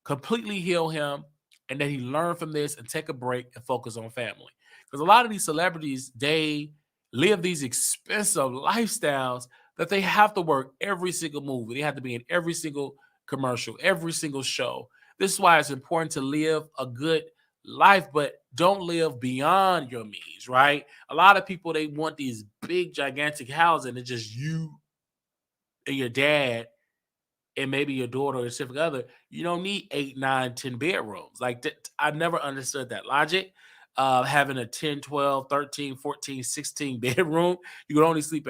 completely heal him, and that he learn from this and take a break and focus on family. Because a lot of these celebrities, they live these expensive lifestyles that they have to work every single movie. They have to be in every single commercial, every single show. This is why it's important to live a good life, but don't live beyond your means, right? A lot of people, they want these big, gigantic houses, and it's just you and your dad and maybe your daughter or your significant other. You don't need 8, 9, 10 bedrooms. Like that, I never understood that logic. Having a 10, 12, 13, 14, 16 bedroom, you can only sleep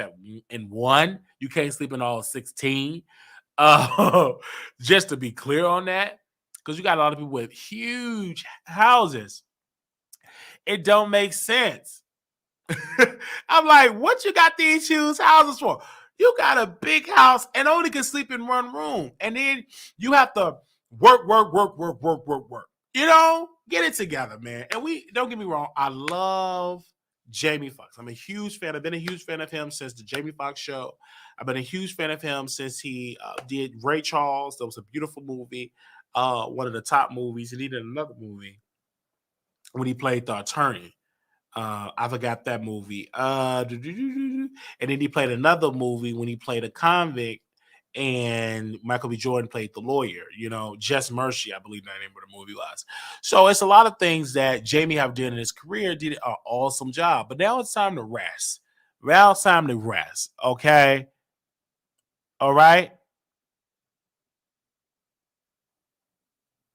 in one. You can't sleep in all 16. Uh, just to be clear on that, because you got a lot of people with huge houses. It don't make sense. I'm like, what you got these huge houses for? You got a big house and only can sleep in one room. And then you have to work. You know, get it together, man. And we don't get me wrong, I love Jamie Foxx. I'm a huge fan. I've been a huge fan of him since the Jamie Foxx show. I've been a huge fan of him since he did Ray Charles. That was a beautiful movie, one of the top movies. And he did another movie when he played the attorney. I forgot that movie. And then he played another movie when he played a convict, and Michael B. Jordan played the lawyer. You know, Just Mercy, I believe the name of the movie was. So it's a lot of things that Jamie have done in his career. Did an awesome job, but now it's time to rest. Now it's time to rest. Okay, all right.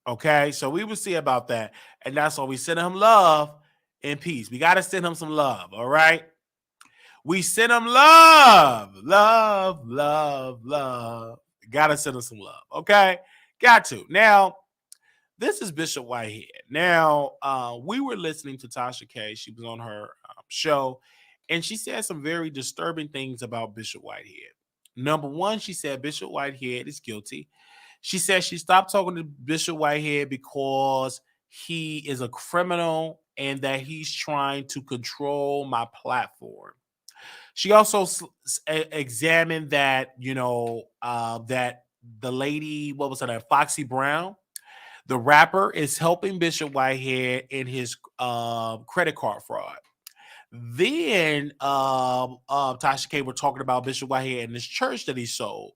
Okay, so we will see about that, and that's why we send him love and peace. We got to send him some love. All right. We send them love, love, love, love. Gotta send them some love. Okay, got to. Now, this is Bishop Whitehead. Now, we were listening to Tasha K. She was on her show, and she said some very disturbing things about Bishop Whitehead. Number one, she said Bishop Whitehead is guilty. She said she stopped talking to Bishop Whitehead because he is a criminal and that he's trying to control my platform. She also examined that, that the lady, what was her name, Foxy Brown, the rapper, is helping Bishop Whitehead in his credit card fraud. Then Tasha K were talking about Bishop Whitehead and this church that he sold,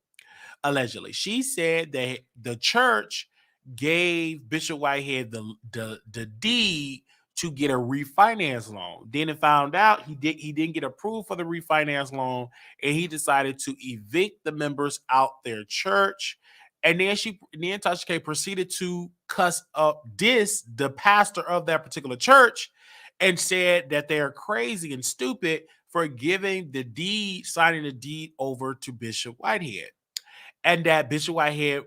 allegedly. She said that the church gave Bishop Whitehead the deed to get a refinance loan. Then it found out he didn't get approved for the refinance loan, and he decided to evict the members out their church. And then Tasha K proceeded to cuss up the pastor of that particular church, and said that they are crazy and stupid for giving signing the deed over to Bishop Whitehead. And that Bishop Whitehead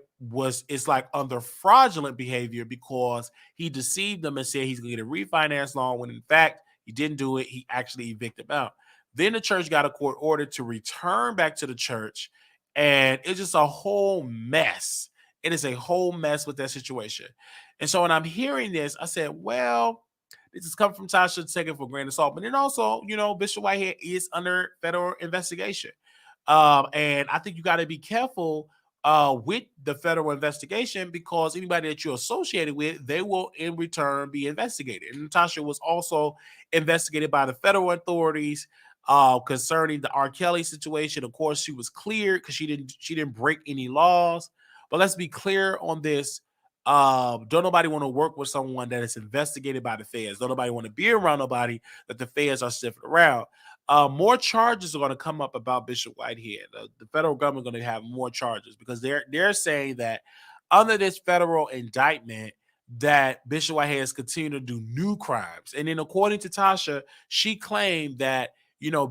is like under fraudulent behavior because he deceived them and said he's going to get a refinance loan when in fact he didn't do it. He actually evicted them out. Then the church got a court order to return back to the church, and it's just a whole mess. It is a whole mess with that situation. And so when I'm hearing this, I said, well, this is coming from Tasha, take it for granted salt. But then also, Bishop Whitehead is under federal investigation. And I think you got to be careful with the federal investigation, because anybody that you're associated with, they will in return be investigated. And Natasha was also investigated by the federal authorities concerning the R. Kelly situation. Of course, she was cleared because she didn't break any laws. But let's be clear on this. Don't nobody want to work with someone that is investigated by the feds. Don't nobody want to be around nobody that the feds are sniffing around. More charges are going to come up about Bishop Whitehead. The federal government is going to have more charges because they're saying that under this federal indictment that Bishop Whitehead has continued to do new crimes. And then according to Tasha, she claimed that,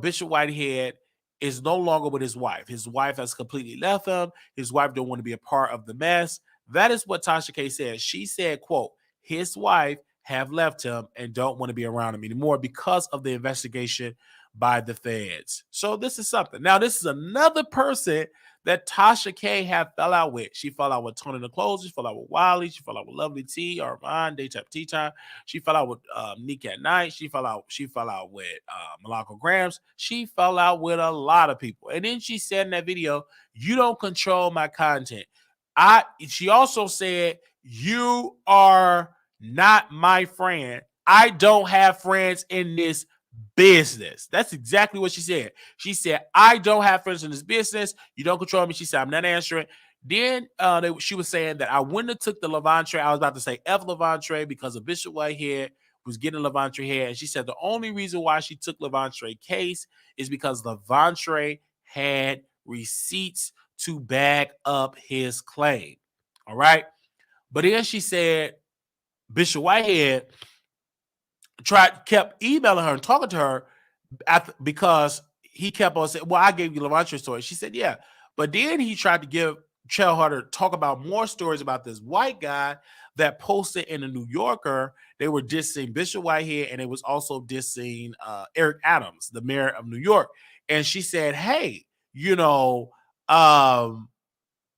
Bishop Whitehead is no longer with his wife. His wife has completely left him. His wife don't want to be a part of the mess. That is what Tasha K said. She said, quote, his wife have left him and don't want to be around him anymore because of the investigation by the feds. So this is something. Now, this is another person that Tasha K have fell out with. She fell out with Tony the Closer. She fell out with Wiley. She fell out with Lovely T, Armon, Daytime Tea Time. She fell out with Nique at Nite. She fell out with Malako Grams. She fell out with a lot of people. And then she said in that video, you don't control my content. She also said, you are not my friend. I don't have friends in this business. That's exactly what she said. She said, I don't have friends in this business. You don't control me. She said, I'm not answering. Then she was saying that I wouldn't have took the Levantre. I was about to say F Levantre because of Bishop Whitehead was getting Levantre hair. And she said the only reason why she took Levantre case is because Levantre had receipts to back up his claim. All right. But then she said Bishop Whitehead kept emailing her and talking to her because he kept on saying, well, I gave you Levantre's story. She said, yeah. But then he tried to tell her to talk about more stories about this white guy that posted in the New Yorker. They were dissing Bishop Whitehead, and it was also dissing Eric Adams, the mayor of New York. And she said, hey,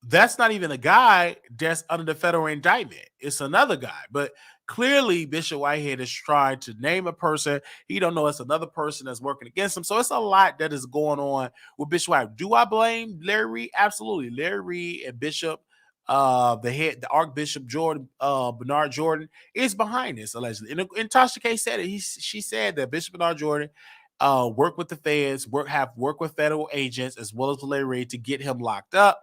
that's not even a guy that's under the federal indictment. It's another guy. But clearly, Bishop Whitehead is trying to name a person. He don't know it's another person that's working against him. So it's a lot that is going on with Bishop Whitehead. Do I blame Larry Reed? Absolutely. Larry Reed and Bishop, the Archbishop Jordan, Bernard Jordan, is behind this allegedly. And Tasha K said it. She said that Bishop Bernard Jordan work with the feds, work with federal agents as well as Larry Reed to get him locked up.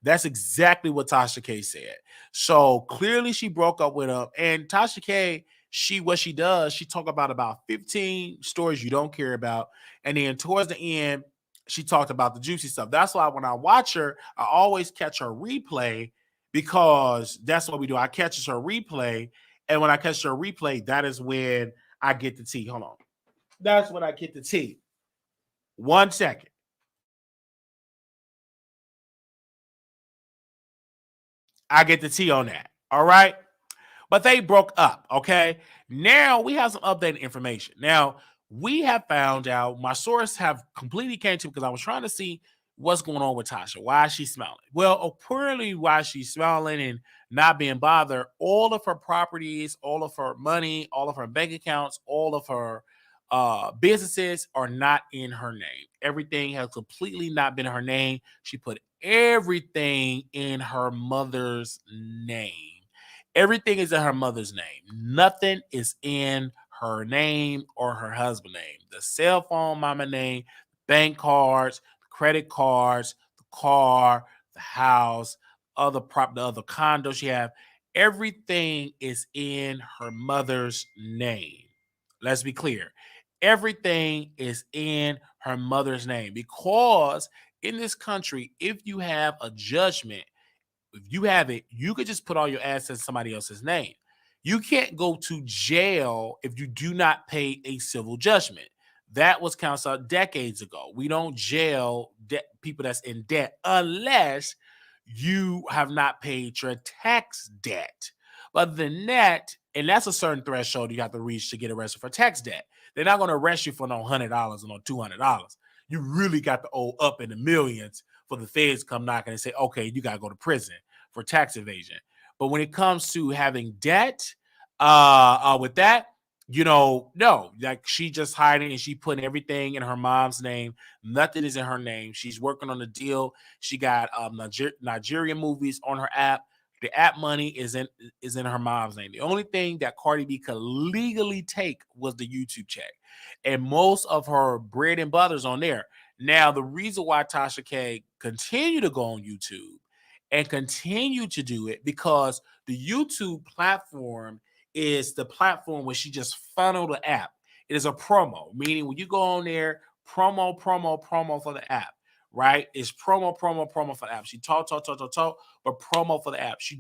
That's exactly what Tasha K said. So clearly she broke up with him. And Tasha K, she talk about 15 stories you don't care about. And then towards the end, she talked about the juicy stuff. That's why when I watch her, I always catch her replay because that's what we do. I catch her replay. And when I catch her replay, that is when I get the tea. Hold on. That's when I get the tea. 1 second. I get the tea on that. All right. But they broke up. Okay. Now we have some updated information. Now we have found out, my source have completely came to because I was trying to see what's going on with Tasha. Why is she smiling? Well, apparently why she's smiling and not being bothered, all of her properties, all of her money, all of her bank accounts, all of her businesses are not in her name. Everything has completely not been in her name. She put everything in her mother's name. Everything is in her mother's name. Nothing is in her name or her husband's name. The cell phone, mama name, bank cards, credit cards, the car, the house, the other condos she have. Everything is in her mother's name. Let's be clear. Everything is in her mother's name because in this country, if you have a judgment, if you have it, you could just put all your assets in somebody else's name. You can't go to jail if you do not pay a civil judgment. That was counseled out decades ago. We don't jail people that's in debt unless you have not paid your tax debt. But the net, and that's a certain threshold you have to reach to get arrested for tax debt. They're not going to arrest you for no $100 or no $200. You really got to owe up in the millions for the feds come knocking and say, okay, you got to go to prison for tax evasion. But when it comes to having debt, with that, no, like she just hiding and she putting everything in her mom's name. Nothing is in her name. She's working on a deal. She got Nigerian movies on her app. The app money is in her mom's name. The only thing that Cardi B could legally take was the YouTube check, and most of her bread and butter's on there. Now, the reason why Tasha K continue to go on YouTube and continue to do it because the YouTube platform is the platform where she just funneled the app. It is a promo, meaning when you go on there, promo for the app, right? It's promo for the app. She talk, but promo for the app. She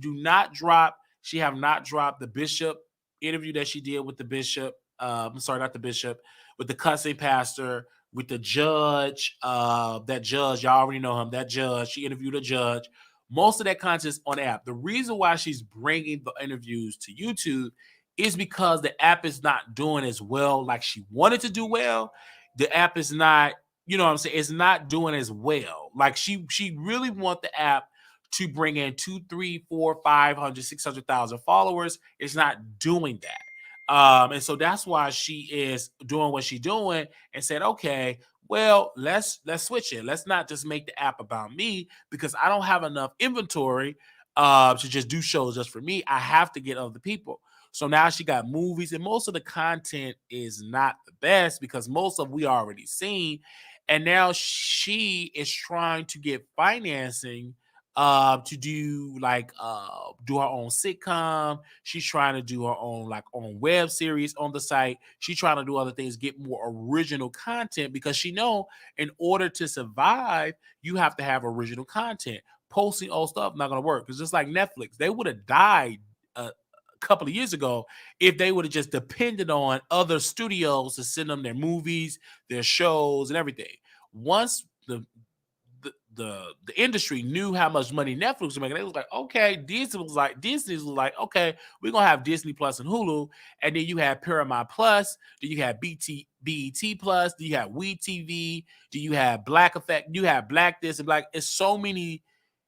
have not dropped the Bishop interview that she did with the Bishop. I'm sorry, not the Bishop, with the cussing pastor, with the judge. That judge, y'all already know him. That judge, she interviewed a judge. Most of that content is on the app. The reason why she's bringing the interviews to YouTube is because the app is not doing as well like she wanted to do well. The app is not, you know what I'm saying? It's not doing as well. Like she really want the app to bring in 2, 3, 4, 500, 600,000 followers. It's not doing that. And so that's why she is doing what she's doing and said, okay, well, let's switch it. Let's not just make the app about me because I don't have enough inventory to just do shows just for me. I have to get other people. So now she got movies, and most of the content is not the best because most of we already seen. And now she is trying to get financing to do like do her own sitcom. She's trying to do her own like on web series on the site. She's trying to do other things, get more original content because she know in order to survive, you have to have original content. Posting old stuff not gonna work. It's just like Netflix. They would have died a couple of years ago if they would have just depended on other studios to send them their movies, their shows, and everything. Once the industry knew how much money Netflix was making, they was like, okay, Disney was like, okay, we're gonna have Disney Plus and Hulu, and then you have Paramount Plus, then you have BET Plus, then you have We TV, then you have Black Effect, you have Black this and Black. It's so many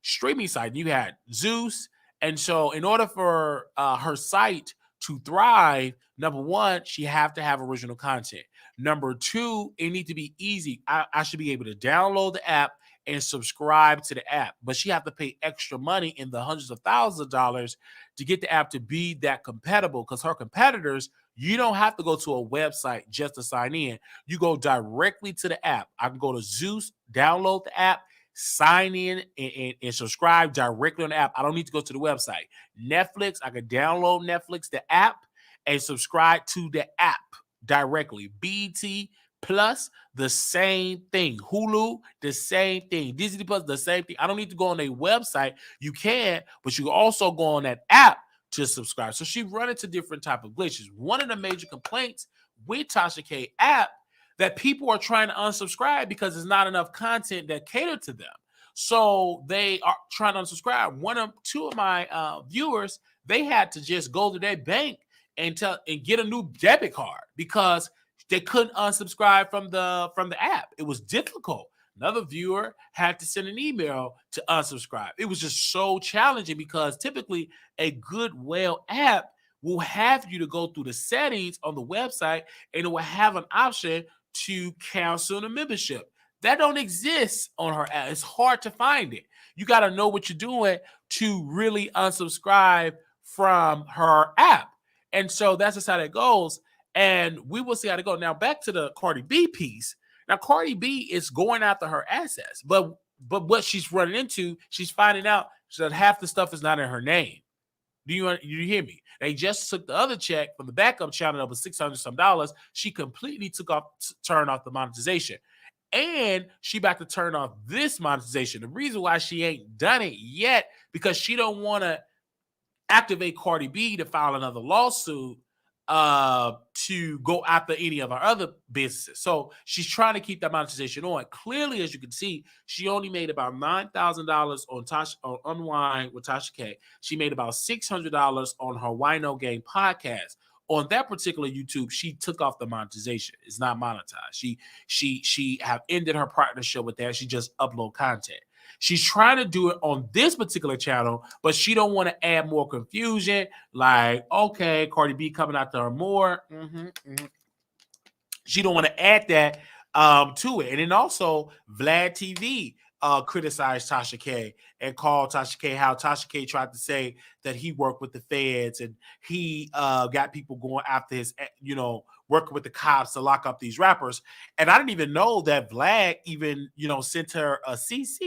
streaming sites. You had Zeus, and so in order for her site to thrive, number one, she have to have original content. Number two, it need to be easy. I should be able to download the app and subscribe to the app, but she have to pay extra money in the hundreds of thousands of dollars to get the app to be that compatible. Because her competitors, you don't have to go to a website just to sign in. You go directly to the app. I can go to Zeus, download the app, sign in, and subscribe directly on the app. I don't need to go to the website. Netflix, I can download Netflix, the app, and subscribe to the app directly. BT Plus, the same thing. Hulu, the same thing. Disney Plus, the same thing. I don't need to go on a website. You can, but you can also go on that app to subscribe. So she run into different type of glitches. One of the major complaints with Tasha K app that people are trying to unsubscribe because there's not enough content that cater to them. So they are trying to unsubscribe. Two of my viewers, they had to just go to their bank and get a new debit card because they couldn't unsubscribe from the app. It was difficult. Another viewer had to send an email to unsubscribe. It was just so challenging because typically a good well app will have you to go through the settings on the website and it will have an option to cancel the membership. That don't exist on her app. It's hard to find it. You got to know what you're doing to really unsubscribe from her app. And so that's just how that goes. And we will see how to go. Now, back to the Cardi B piece. Now, Cardi B is going after her assets, but what she's running into, she's finding out that half the stuff is not in her name. Do you hear me? They just took the other check from the backup channel that was $600 some dollars. She completely turned off the monetization. And she about to turn off this monetization. The reason why she ain't done it yet, because she don't want to activate Cardi B to file another lawsuit to go after any of our other businesses. So she's trying to keep that monetization on. Clearly, as you can see, she only made about $9,000 on Unwind with Tasha K. She made about $600 on her Wino Gang podcast. On that particular YouTube, she took off the monetization. It's not monetized. She have ended her partnership with that. She just upload content. She's trying to do it on this particular channel, but she don't want to add more confusion. Like, okay, Cardi B coming after her more. She don't want to add that to it. And then also Vlad TV criticized Tasha K and called Tasha K how Tasha K tried to say that he worked with the feds and he got people going after his, working with the cops to lock up these rappers. And I didn't even know that Vlad even, sent her a cease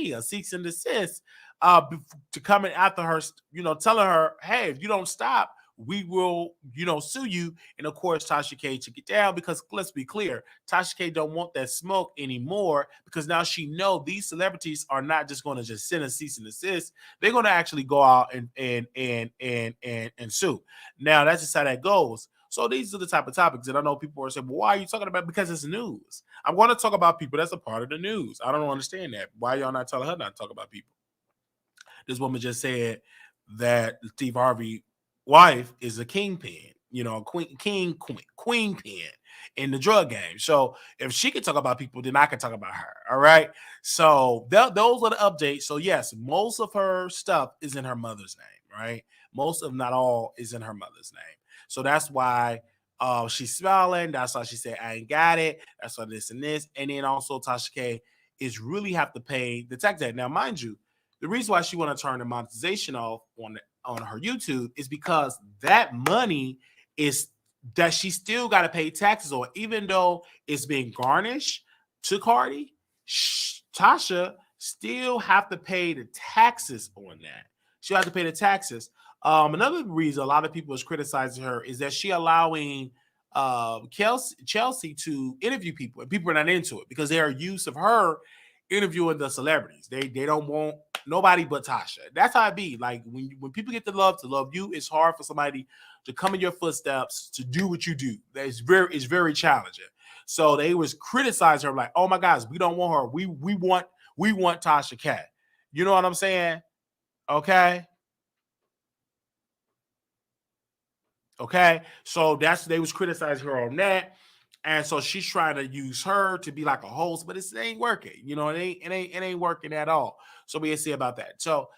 and desist to coming after her, telling her, hey, if you don't stop, we will, sue you. And of course, Tasha K took it down because let's be clear, Tasha K don't want that smoke anymore because now she know these celebrities are not just going to just send a cease and desist. They're going to actually go out and sue. Now that's just how that goes. So these are the type of topics that I know people are saying, well, why are you talking about? Because it's news. I'm going to talk about people that's a part of the news. I don't understand that. Why y'all not telling her not to talk about people? This woman just said that Steve Harvey wife is a kingpin, queen pin in the drug game. So if she can talk about people, then I can talk about her. All right. So those are the updates. So yes, most of her stuff is in her mother's name, right? Most of not all is in her mother's name. So that's why she's smiling. That's why she said, I ain't got it. That's why this and this. And then also Tasha K is really have to pay the tax debt. Now, mind you, the reason why she want to turn the monetization off on her YouTube is because that money is that she still got to pay taxes on, even though it's being garnished to Cardi. Tasha still have to pay the taxes on that. She'll have to pay the taxes. Another reason a lot of people is criticizing her is that she allowing Chelsea to interview people, and people are not into it because they are used of her interviewing the celebrities. They don't want nobody but Tasha. That's how it be. Like when people get to love you, it's hard for somebody to come in your footsteps to do what you do. It's very challenging. So they was criticizing her like, oh my gosh, we don't want her. We want Tasha K. You know what I'm saying? Okay. Okay. So they was criticizing her on that. And so she's trying to use her to be like a host, but it ain't working. You know, it ain't working at all. So we'll see about that. So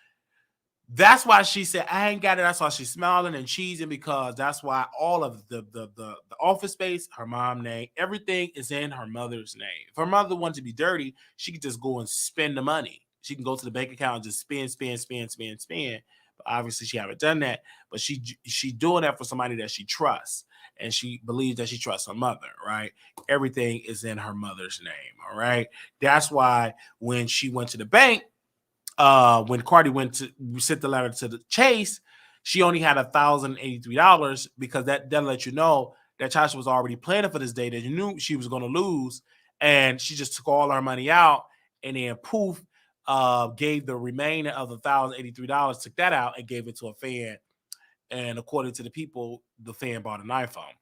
that's why she said, I ain't got it. That's why she's smiling and cheesing, because that's why all of the office space, her mom name, everything is in her mother's name. If her mother wanted to be dirty, she could just go and spend the money. She can go to the bank account and just spend. But obviously she haven't done that. But she doing that for somebody that she trusts. And she believes that she trusts her mother, right? Everything is in her mother's name, all right? That's why when she went to the bank, when Cardi went to sent the letter to the Chase, she only had $1,083 because that let you know that Tasha was already planning for this day, that you knew she was going to lose, and she just took all her money out and then poof, gave the remainder of the $1,083, took that out and gave it to a fan. And according to the people, the fan bought an iPhone.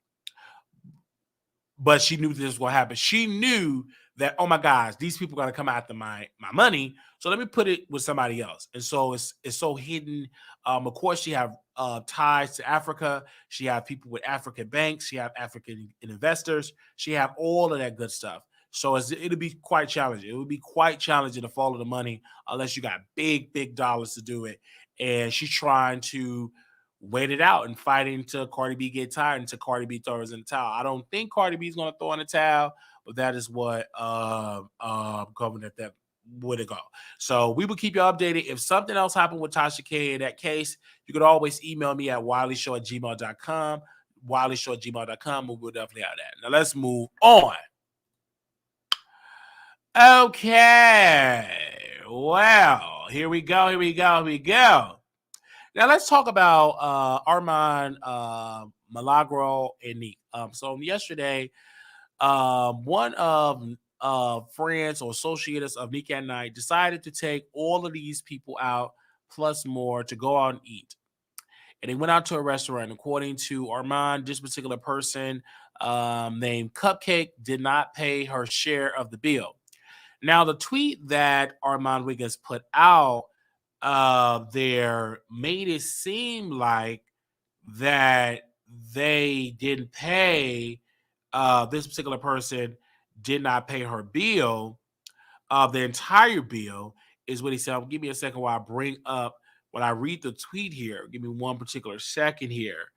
But she knew this was going to happen. She knew that, oh my gosh, these people are going to come after my money. So let me put it with somebody else. And so it's so hidden. Of course, she have ties to Africa. She have people with African banks. She have African investors. She have all of that good stuff. So it'll be quite challenging. It would be quite challenging to follow the money unless you got big dollars to do it. And she's trying to wait it out and fighting till Cardi B get tired, until Cardi B throws in the towel. I don't think Cardi B is going to throw in the towel, but that is what Governor that would it go. So we will keep you updated. If something else happened with Tasha K in that case, you could always email me at wileyshow@gmail.com. wileyshow@gmail.com. We will definitely have that. Now let's move on. Okay. Well, here we go. Now let's talk about Armon Milagro and Nique. So yesterday, one of friends or associates of Nique and Nite decided to take all of these people out plus more to go out and eat. And they went out to a restaurant. According to Armon, this particular person named Cupcake did not pay her share of the bill. Now, the tweet that Armon Wiggins put out there made it seem like that they didn't pay, this particular person did not pay her bill. The entire bill is what he said. Give me a second while I bring up, when I read the tweet here. Give me one particular second here.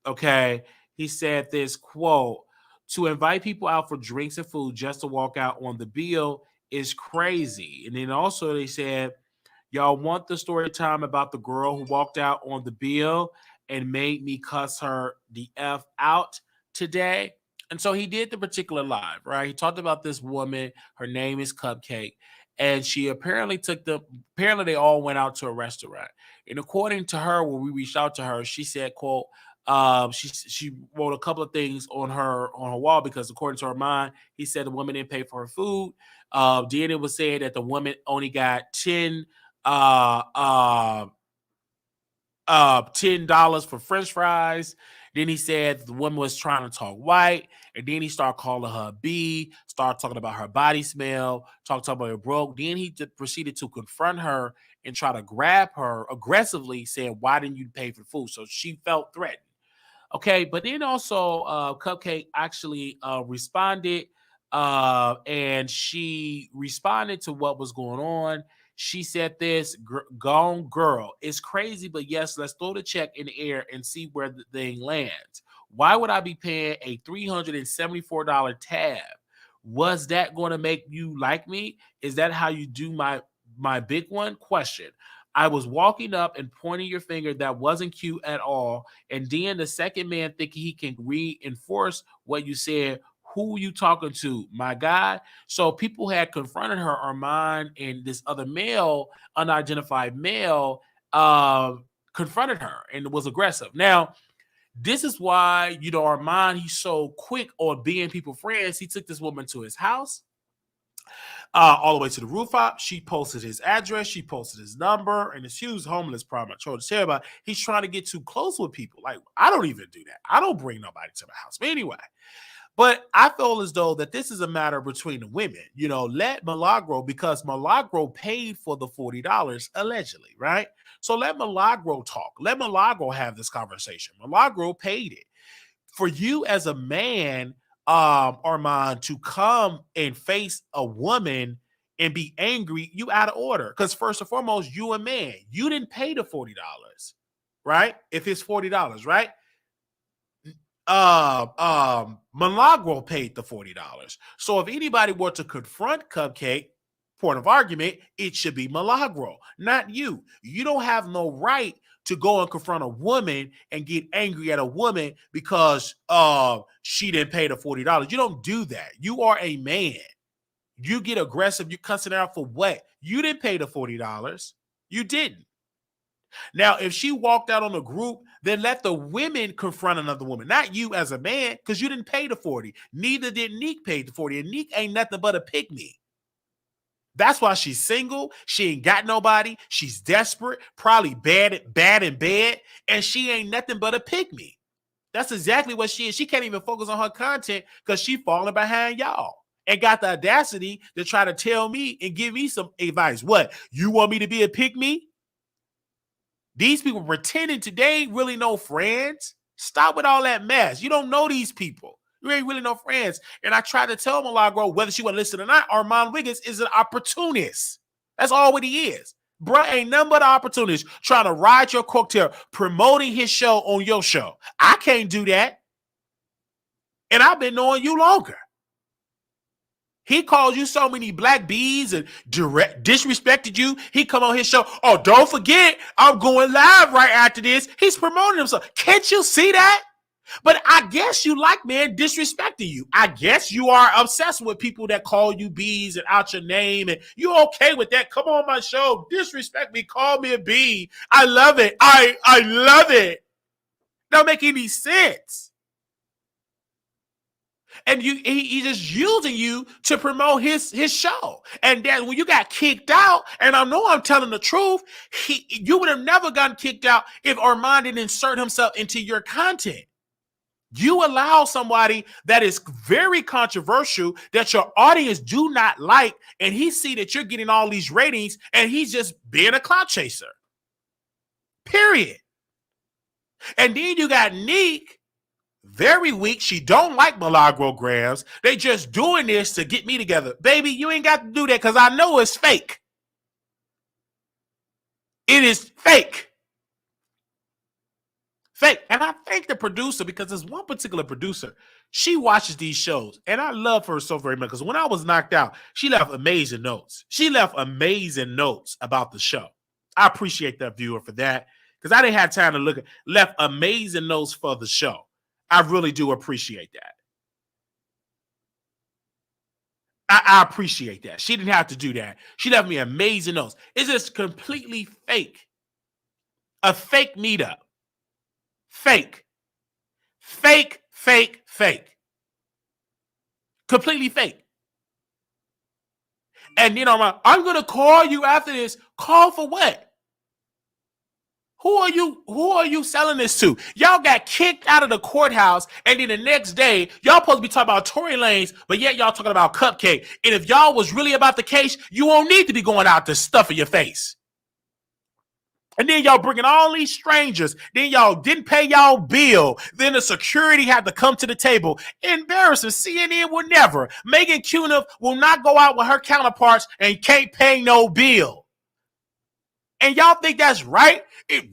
Okay. He said this quote: to invite people out for drinks and food just to walk out on the bill is crazy. And then also they said, y'all want the story time about the girl who walked out on the bill and made me cuss her the F out today? And so he did the particular live, right? He talked about this woman. Her name is Cupcake. And she apparently apparently they all went out to a restaurant. And according to her, when we reached out to her, she said, quote, she wrote a couple of things on her wall, because according to her mind, he said the woman didn't pay for her food. Then it was said that the woman only got $10 for French fries. Then he said the woman was trying to talk white, and then he started calling her B, started talking about her body smell, talking about her broke. Then he proceeded to confront her and try to grab her aggressively, saying, "Why didn't you pay for food?" So she felt threatened. Okay, but then also Cupcake actually responded, and she responded to what was going on. She said this: "Gone girl, it's crazy, but yes, let's throw the check in the air and see where the thing lands. Why would I be paying a $374 tab? Was that going to make you like me? Is that how you do my big one? Question. I was walking up and pointing your finger. That wasn't cute at all. And then the second man thinking he can reinforce what you said. who you talking to, my guy? So people had confronted her, Armon and this other male, unidentified male, confronted her and was aggressive. Now, this is why, Armon, he's so quick on being people friends. He took this woman to his house, all the way to the rooftop. She posted his address. She posted his number and his huge homeless problem. I told you about. He's trying to get too close with people. Like, I don't even do that. I don't bring nobody to my house. But anyway, but I feel as though that this is a matter between the women. Let Milagro, because Milagro paid for the $40 allegedly, right? So let Milagro talk. Let Milagro have this conversation. Milagro paid it. For you as a man, Armon, to come and face a woman and be angry, you out of order. Because first and foremost, you a man. You didn't pay the $40, right? If it's $40, right? Milagro paid the $40. So if anybody were to confront Cupcake, point of argument, it should be Milagro, not you. You don't have no right to go and confront a woman and get angry at a woman because she didn't pay the $40. You don't do that. You are a man. You get aggressive. You cussing out for what? You didn't pay the $40. You didn't. Now, if she walked out on the group, then let the women confront another woman, not you as a man, because you didn't pay the 40. Neither did Nique pay the 40. And Nique ain't nothing but a pick-me. That's why she's single. She ain't got nobody. She's desperate, probably bad in bed, and she ain't nothing but a pick-me. That's exactly what she is. She can't even focus on her content because she falling behind y'all and got the audacity to try to tell me and give me some advice. What? You want me to be a pick-me? These people pretending today ain't really no friends. Stop with all that mess. You don't know these people. You ain't really no friends. And I tried to tell Milagro, whether she would listen or not, Armon Wiggins is an opportunist. That's all what he is. Bruh ain't nothing but an opportunist trying to ride your coattail, promoting his show on your show. I can't do that. And I've been knowing you longer. He called you so many black bees and disrespected you. He come on his show. Oh, don't forget, I'm going live right after this. He's promoting himself. Can't you see that? But I guess you like men disrespecting you. I guess you are obsessed with people that call you bees and out your name. And you okay with that? Come on my show. Disrespect me. Call me a bee. I love it. I love it. Don't make any sense. And he's just using you to promote his show. And then when you got kicked out, and I know I'm telling the truth, you would have never gotten kicked out if Armon didn't insert himself into your content. You allow somebody that is very controversial, that your audience do not like, and he see that you're getting all these ratings, and he's just being a clout chaser. Period. And then you got Nique. Very weak. She don't like Milagro-grams. They just doing this to get me together. Baby, you ain't got to do that because I know it's fake. It is fake. Fake. And I thank the producer because there's one particular producer. She watches these shows, and I love her so very much because when I was knocked out, she left amazing notes. She left amazing notes about the show. I appreciate that viewer for that because I didn't have time to look at. Left amazing notes for the show. I really do appreciate that. I appreciate that. She didn't have to do that. She left me amazing notes. It's just completely fake. A fake meetup. Fake. Fake, fake, fake. Completely fake. And then I'm going to call you after this. Call for what? Who are you selling this to? Y'all got kicked out of the courthouse, and then the next day, y'all supposed to be talking about Tory Lanez, but yet y'all talking about Cupcake. And if y'all was really about the case, you won't need to be going out to stuff in your face. And then y'all bringing all these strangers. Then y'all didn't pay y'all bill. Then the security had to come to the table. Embarrassing. CNN will never. Megan Cuniff will not go out with her counterparts and can't pay no bill. And y'all think that's right?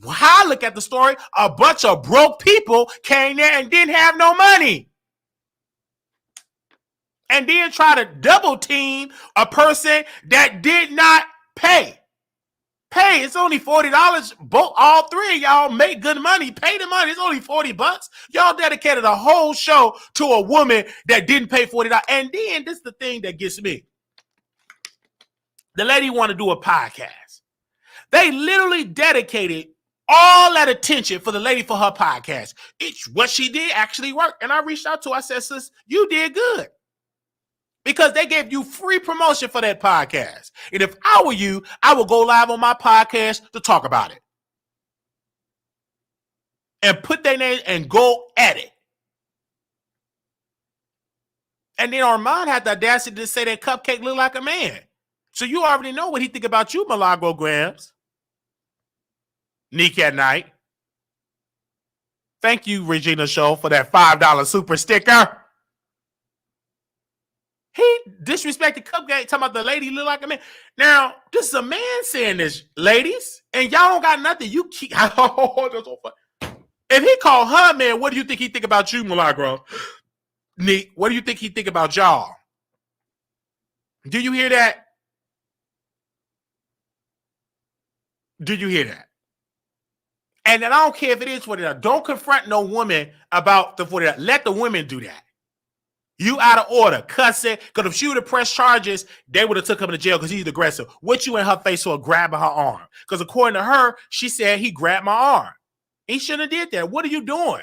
How I look at the story, a bunch of broke people came there and didn't have no money. And then try to double team a person that did not pay Pay. It's only $40. Both, all three of y'all make good money. Pay the money. It's only $40. Y'all dedicated a whole show to a woman that didn't pay $40. And then this is the thing that gets me. The lady want to do a podcast. They literally dedicated all that attention for the lady for her podcast. It's what she did actually worked. And I reached out to her. I said, sis, you did good. Because they gave you free promotion for that podcast. And if I were you, I would go live on my podcast to talk about it. And put their name and go at it. And then Armon had the audacity to say that Cupcake looked like a man. So you already know what he think about you, Milagro-grams. Nique at Night. Thank you, Regina Show, for that $5 super sticker. He disrespected Cupcake, talking about the lady look like a man. Now, this is a man saying this, ladies, and y'all don't got nothing. You keep. Oh, that's so funny. If he called her man, what do you think he think about you, Milagro? Nique, what do you think he think about y'all? Do you hear that? Do you hear that? And then I don't care if it is $40. Don't confront no woman about the $40. Let the women do that. You out of order, cussing. Because if she would have pressed charges, they would have took him to jail because he's aggressive. What you in her face for grabbing her arm? Because according to her, she said he grabbed my arm. He shouldn't have did that. What are you doing?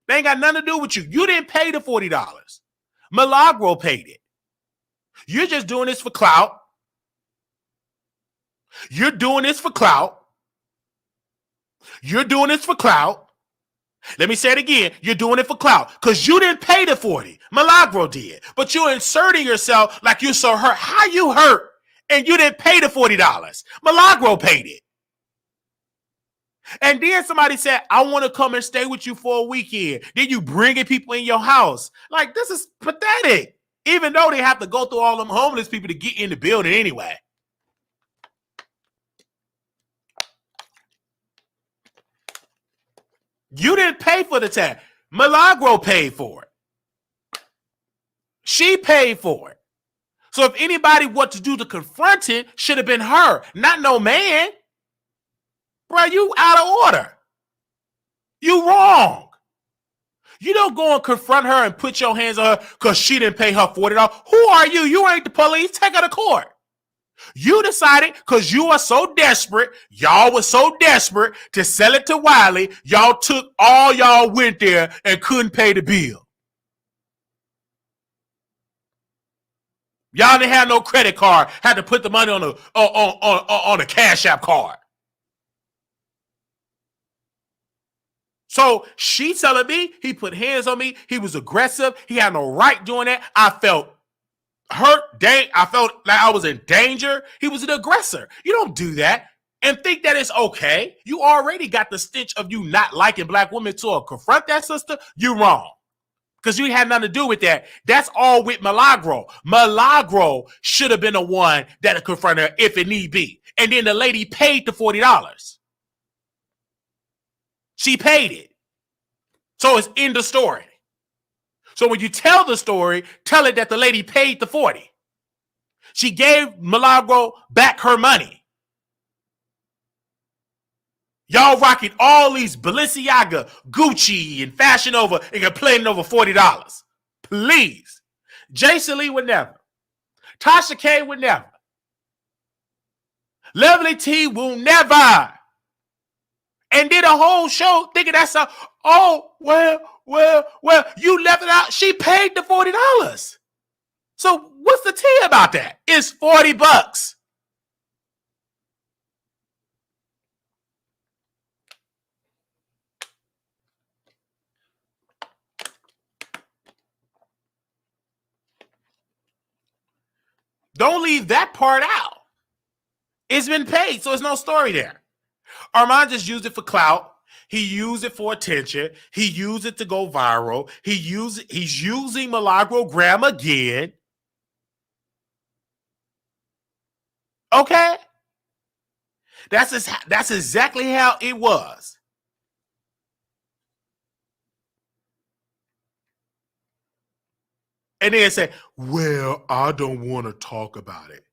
They ain't got nothing to do with you. You didn't pay the $40. Milagro paid it. You're just doing this for clout. You're doing this for clout. You're doing this for clout. Let me say it again. You're doing it for clout because you didn't pay the 40. Milagro did. But you're inserting yourself like you're so hurt. How you hurt and you didn't pay the $40? Milagro paid it. And then somebody said, I want to come and stay with you for a weekend. Then you bringing people in your house. Like, this is pathetic. Even though they have to go through all them homeless people to get in the building anyway. You didn't pay for the tab. Milagro paid for it. She paid for it. So if anybody what to do to confront it, should have been her, not no man. Bro, you out of order. You wrong. You don't go and confront her and put your hands on her because she didn't pay her $40. Who are you? You ain't the police. Take her to court. You decided because you are so desperate, y'all was so desperate to sell it to Wiley, y'all took all y'all went there and couldn't pay the bill. Y'all didn't have no credit card, had to put the money on a Cash App card. So she telling me he put hands on me, he was aggressive, he had no right doing that. I felt hurt, I felt like I was in danger. He was an aggressor. You don't do that and think that it's okay. You already got the stench of you not liking black women to confront that sister. You're wrong. Because you had nothing to do with that. That's all with Milagro. Milagro should have been the one that confronted her if it need be. And then the lady paid the $40. She paid it. So it's in the story. So when you tell the story, tell it that the lady paid the 40. She gave Milagro back her money. Y'all rocking all these Balenciaga, Gucci, and Fashion Nova and complaining over $40. Please. Jason Lee would never. Tasha K would never. Lovely T will never. And did a whole show thinking that's a, oh, well, you left it out. She paid the $40. So what's the tea about that? It's $40. Don't leave that part out. It's been paid, so there's no story there. Armon just used it for clout. He used it for attention. He used it to go viral. He's using Milagro-gram again. Okay? That's exactly how it was. And then say, well, I don't want to talk about it.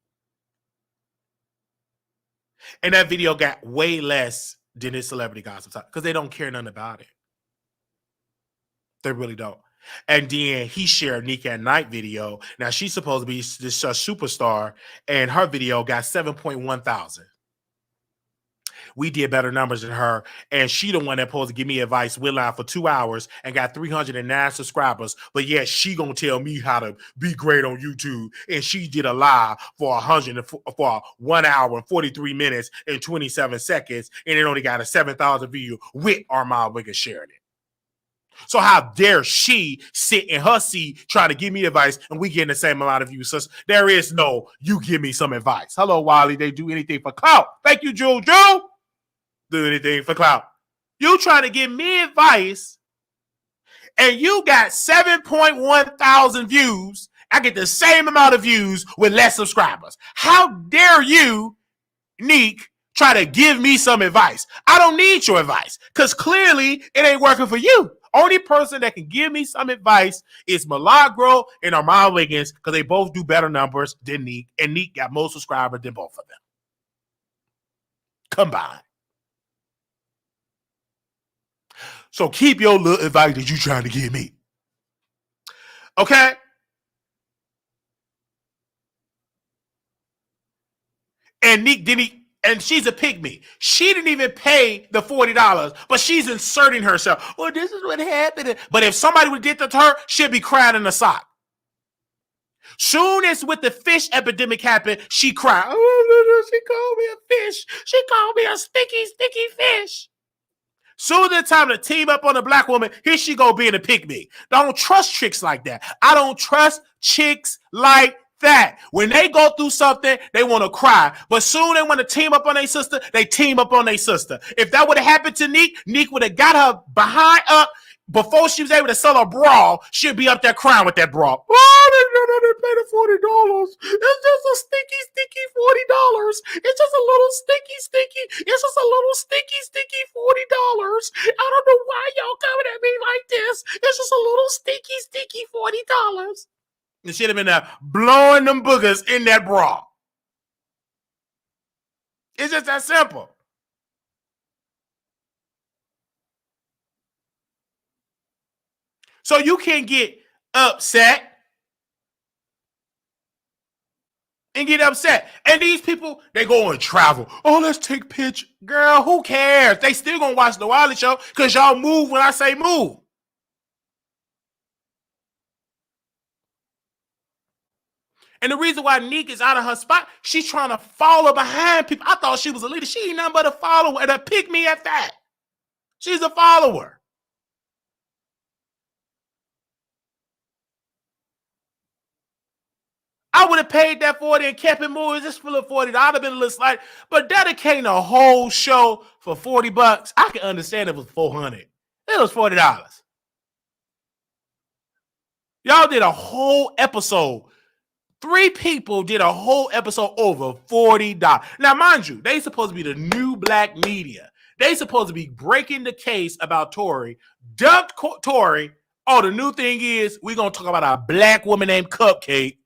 And that video got way less than his celebrity gossip because they don't care nothing about it. They really don't. And then he shared Nique at Nite video. Now she's supposed to be this superstar, and her video got 7.1 thousand. We did better numbers than her, and she the one that supposed to give me advice. We're live for 2 hours and got 309 subscribers, but yet she gonna tell me how to be great on YouTube, and she did a live for 1 hour and 43 minutes and 27 seconds, and it only got a 7,000 view with Armon Wiggins sharing it. So how dare she sit in her seat trying to give me advice and we getting the same amount of views? So there is no, you give me some advice. Hello, Wiley. They do anything for clout. Thank you, Juju. Do anything for clout. You trying to give me advice and you got 7.1 thousand views. I get the same amount of views with less subscribers. How dare you, Nique, try to give me some advice? I don't need your advice because clearly it ain't working for you. Only person that can give me some advice is Milagro and Armon Wiggins because they both do better numbers than Nique, and Nique got more subscribers than both of them combined. So keep your little advice that you trying to give me. Okay? And Nique didn't. And she's a pygmy. She didn't even pay the $40, but she's inserting herself. Well, this is what happened. But if somebody would did that to her, she'd be crying in a sock. Soon as with the fish epidemic happened, she cried. Oh, she called me a fish. She called me a sticky, sticky fish. Soon as it's time to team up on a black woman, here she go being a pygmy. Don't trust chicks like that. I don't trust chicks like that. When they go through something, they want to cry. But soon they want to team up on their sister, they team up on their sister. If that would have happened to Nique, Nique would have got her behind up before she was able to sell a bra. She'd be up there crying with that bra. Oh, they paid the $40. It's just a sticky, sticky $40. It's just a little sticky, sticky. It's just a little sticky, sticky $40. I don't know why y'all coming at me like this. It's just a little sticky, sticky $40. It should have been there blowing them boogers in that bra. It's just that simple. So you can get upset and get upset. And these people, they go and travel. Oh, let's take pictures. Girl, who cares? They still gonna watch the Wiley Show because y'all move when I say move. And the reason why Nique is out of her spot, she's trying to follow behind people. I thought she was a leader. She ain't nothing but a follower and a pygmy at that. She's a follower. I would have paid that 40 and kept it moving just for the 40. I'd have been a little slight, but dedicating a whole show for $40, I can understand it was 400. It was $40. Y'all did a whole episode. 3 people did a whole episode over $40. Now, mind you, they supposed to be the new black media. They supposed to be breaking the case about Tory. Dubbed Tory. Oh, the new thing is we're going to talk about a black woman named Cupcake,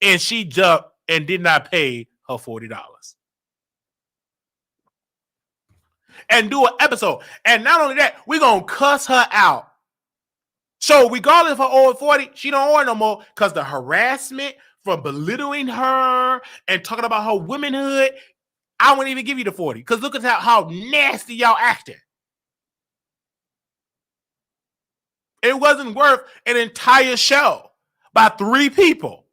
and she ducked and did not pay her $40. And do an episode. And not only that, we're going to cuss her out. So regardless of her over 40, she don't owe no more because the harassment from belittling her and talking about her womanhood, I wouldn't even give you the 40 because look at how nasty y'all acting. It wasn't worth an entire show by 3 people.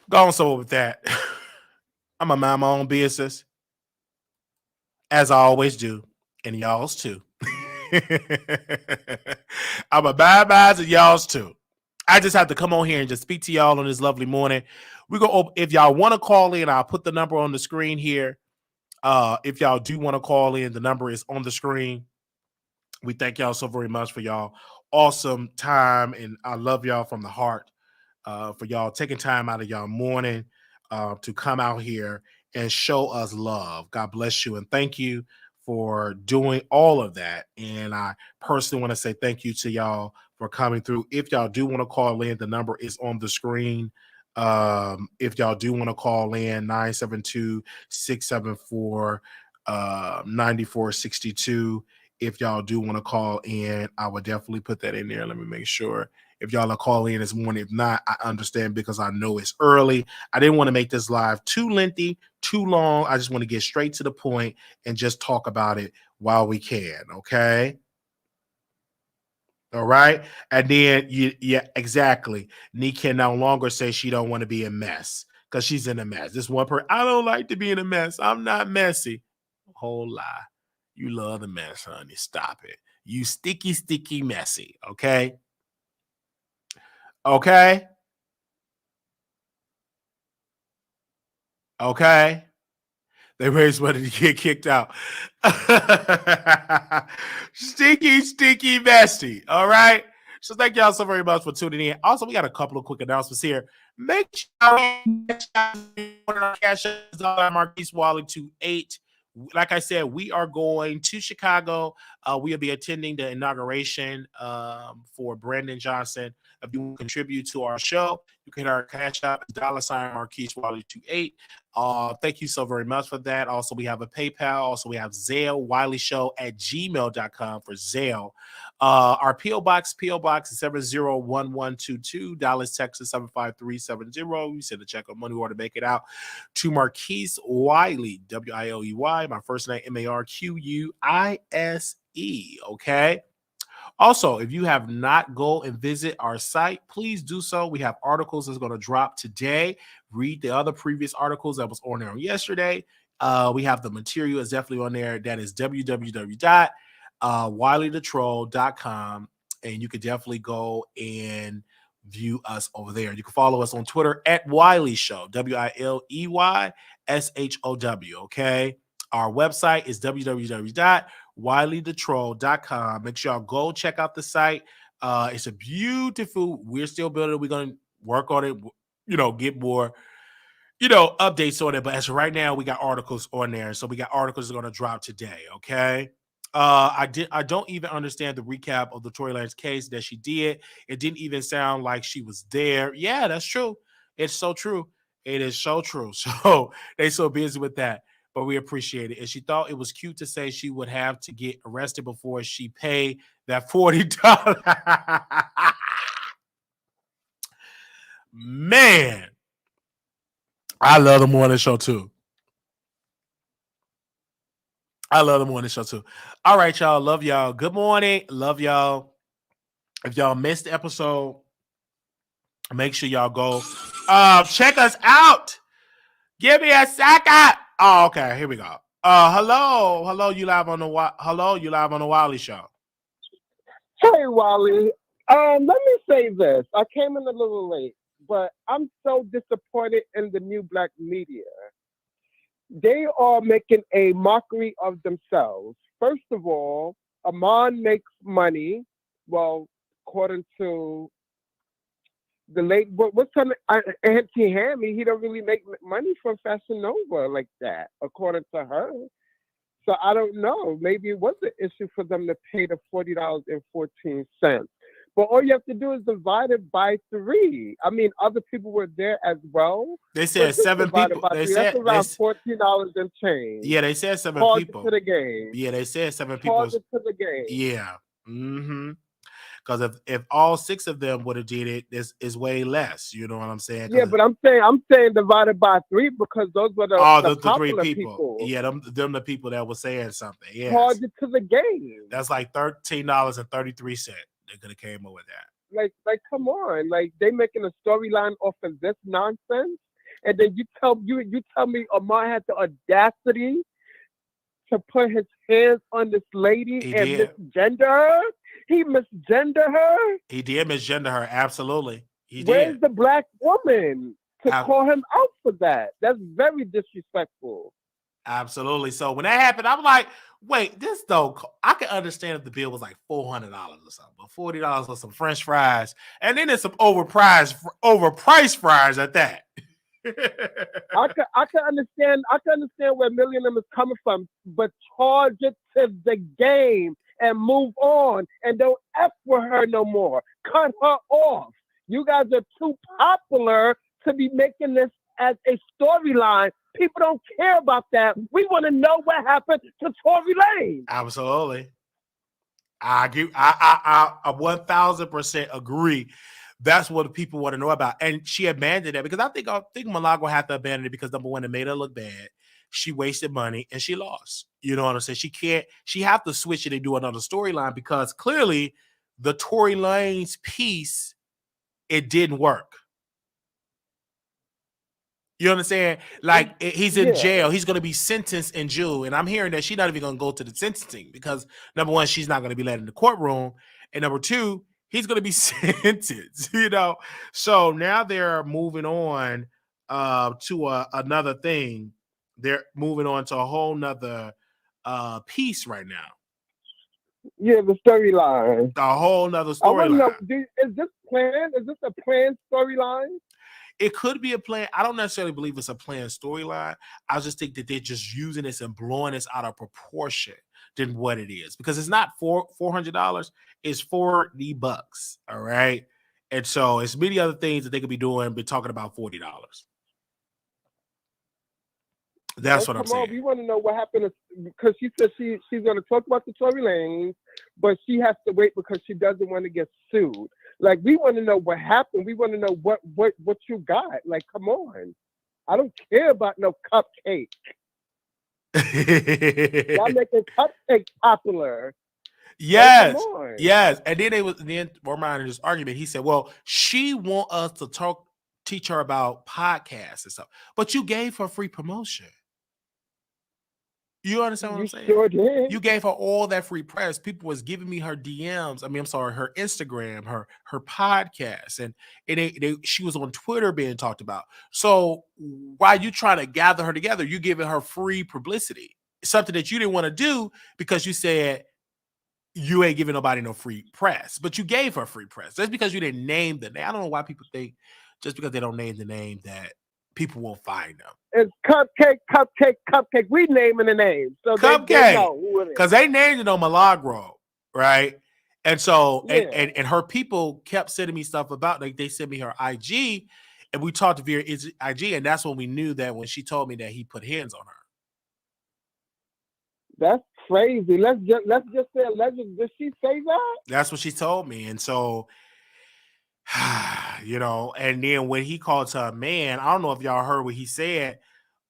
Go on somewhere with that. I'm going to mind my own business, as I always do, and y'all's too. I'm a bye-bye to y'all's too. I just have to come on here and just speak to y'all on this lovely morning. We're gonna if y'all want to call in, I'll put the number on the screen here. If y'all do want to call in, the number is on the screen. We thank y'all so very much for y'all awesome time, and I love y'all from the heart for y'all taking time out of y'all morning to come out here and show us love. God bless you, and thank you for doing all of that. And I personally want to say thank you to y'all for coming through. If y'all do want to call in, the number is on the screen. If y'all do want to call in, 972-674-9462. If y'all do want to call in, I would definitely put that in there. Let me make sure. If y'all are calling in this morning, if not, I understand because I know it's early. I didn't want to make this live too lengthy, too long. I just want to get straight to the point and just talk about it while we can. Okay. All right. And then yeah, exactly. Nique can no longer say she don't want to be a mess because she's in a mess. This one person, I don't like to be in a mess. I'm not messy. Whole lie. You love the mess, honey. Stop it. You sticky, sticky, messy. Okay. Okay. Okay. They raised money to get kicked out. Stinky, stinky, messy. All right. So thank y'all so very much for tuning in. Also, we got a couple of quick announcements here. Make sure cash is Marquise Wiley 28. Like I said, we are going to Chicago. We will be attending the inauguration for Brandon Johnson. If you contribute to our show, you can hit our cash app $ Marquise Wiley 28. Thank you so very much for that. Also, we have a PayPal. Also, we have Zelle, Wiley Show at gmail.com for Zelle. Our P.O. Box is 701122, Dallas, Texas, 75370. You send a check or money order to make it out to Marquise Wiley, Wiley, my first name, Marquise. Okay. Also, if you have not go and visit our site, please do so. We have articles that's going to drop today. Read the other previous articles that was on there yesterday. We have the material is definitely on there. That is www.wileythetroll.com. And you could definitely go and view us over there. You can follow us on Twitter at Wiley Show, WILEYSHOW. Okay. Our website is www.wileythetroll.com. Make sure y'all go check out the site. It's a beautiful, we're still building. We're going to work on it, get more, updates on it. But as of right now, we got articles on there. So we got articles that are going to drop today. Okay. I don't even understand the recap of the Tory Lanez case that she did. It didn't even sound like she was there. Yeah, that's true. It's so true. It is so true. So they so busy with that. But we appreciate it. And she thought it was cute to say she would have to get arrested before she paid that $40. Man, I love the morning show too. All right, y'all. Love y'all. Good morning. Love y'all. If y'all missed the episode, make sure y'all go check us out. Give me a second. Oh, okay. Here we go. Hello. You live on the Wiley Show. Hey, Wally. Let me say this. I came in a little late, but I'm so disappointed in the new black media. They are making a mockery of themselves. First of all, Armon makes money. Well, according to the late, what's her name? Auntie Hammy, he don't really make money from Fashion Nova like that, according to her. So I don't know. Maybe it was an issue for them to pay the $40.14. But all you have to do is divide it by 3. I mean, other people were there as well. They said 7 people. That's around $14 and change. Yeah, they said 7 people. To the game. Yeah, they said 7 people. To the game. Yeah. Mm-hmm. Because if all 6 of them would have did it, this is way less. You know what I'm saying? Yeah, but I'm saying divided by 3 because those were the 3 people. Yeah, them the people that were saying something. Yeah. Charged to the game. That's like $13.33. They could have came up with that. Like, come on! Like, they making a storyline off of this nonsense, and then you tell me Armon had the audacity to put his hands on this lady and misgender her. He misgender her. He did misgender her. Absolutely, he did. Where's the black woman to call him out for that? That's very disrespectful. Absolutely. So when that happened, I'm like, wait, this though, I can understand if the bill was like $400 or something, but $40 for some French fries, and then there's some overpriced fries at that. I can understand where Million is coming from, but charge it to the game and move on, and don't F with her no more. Cut her off. You guys are too popular to be making this as a storyline. People don't care about that. We want to know what happened to Tory Lanez. Absolutely. I agree. I 1000% agree. That's what people want to know about. And she abandoned that because I think Milagro had to abandon it because number one, it made her look bad. She wasted money and she lost. You know what I'm saying? She have to switch it and do another storyline because clearly the Tory Lanez piece, it didn't work. You understand? Like he's in jail. He's going to be sentenced in June. And I'm hearing that she's not even going to go to the sentencing because number one, she's not going to be let in the courtroom. And number two, he's going to be sentenced, you know? So now they're moving on to another thing. They're moving on to a whole nother piece right now. Yeah, the storyline. A whole nother I want to know, storyline. is this planned? Is this a planned storyline? It could be a plan. I don't necessarily believe it's a planned storyline. I just think that they're just using this and blowing this out of proportion than what it is because it's not $400. It's $40. All right. And so it's many other things that they could be doing, but talking about $40. That's what I'm saying. We want to know what happened because she said she's going to talk about the Tory Lanez, but she has to wait because she doesn't want to get sued. Like, we want to know what happened. We want to know what you got. Like, come on. I don't care about no cupcake. Y'all making cupcake popular. Yes. Like, yes. And then Armon in this argument, he said, well, she want us to teach her about podcasts and stuff, but you gave her free promotion. You understand what I'm saying? Sure did. You gave her all that free press. People was giving me her DMs. I mean, I'm sorry, her Instagram, her podcast, and she was on Twitter being talked about. So while you trying to gather her together, you giving her free publicity, something that you didn't want to do because you said you ain't giving nobody no free press, but you gave her free press. That's because you didn't name the name. I don't know why people think just because they don't name the name that people won't find them. It's cupcake. We naming the name. So cupcake. They know who it is. Because they named it on Milagro, right? And so, and her people kept sending me stuff about, like they sent me her IG and we talked via IG. And that's when we knew that when she told me that he put hands on her. That's crazy. Let's just say allegedly. Did she say that? That's what she told me. And so, you know, and then when he called her a man, I don't know if y'all heard what he said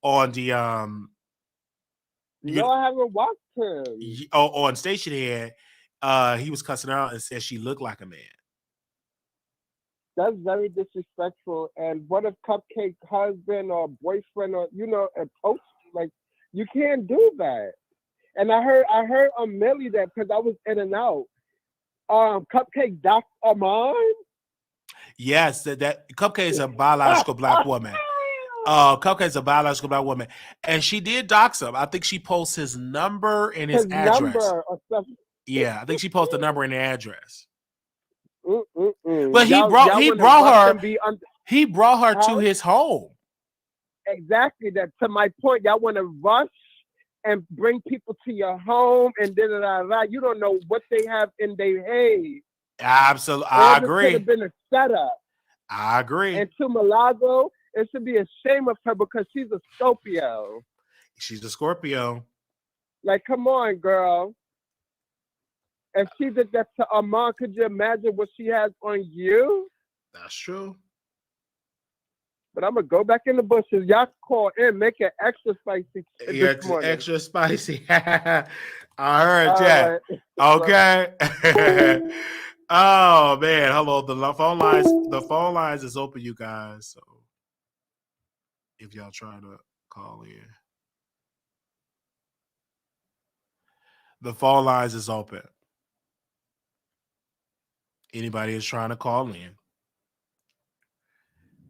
on the no, I haven't watched him. On Station Head, he was cussing out and said she looked like a man. That's very disrespectful. And what if Cupcake husband or boyfriend or approached you? Like, you can't do that. And I heard on Millie that because I was in and out. Cupcake Doc Armon. Yes, that Cupcake is a biological black woman. Cupcake is a biological black woman, and she did dox him. I think she posts his number and his address. Number or something. Yeah, I think she posted the number and the address. But he brought her to his home. Exactly. That to my point, y'all want to rush and bring people to your home and da. You don't know what they have in their head. Absolutely, I agree. Could have been a setup. I agree. And to Milagro, it should be a shame of her because she's a Scorpio. She's a Scorpio. Like, come on, girl. If she did that to Armon, could you imagine what she has on you? That's true. But I'm going to go back in the bushes. Y'all call in, make it extra spicy. Extra spicy. I heard that. Right. Okay. Oh, man. Hello. The phone lines is open, you guys. So if y'all try to call in. The phone lines is open. Anybody is trying to call in.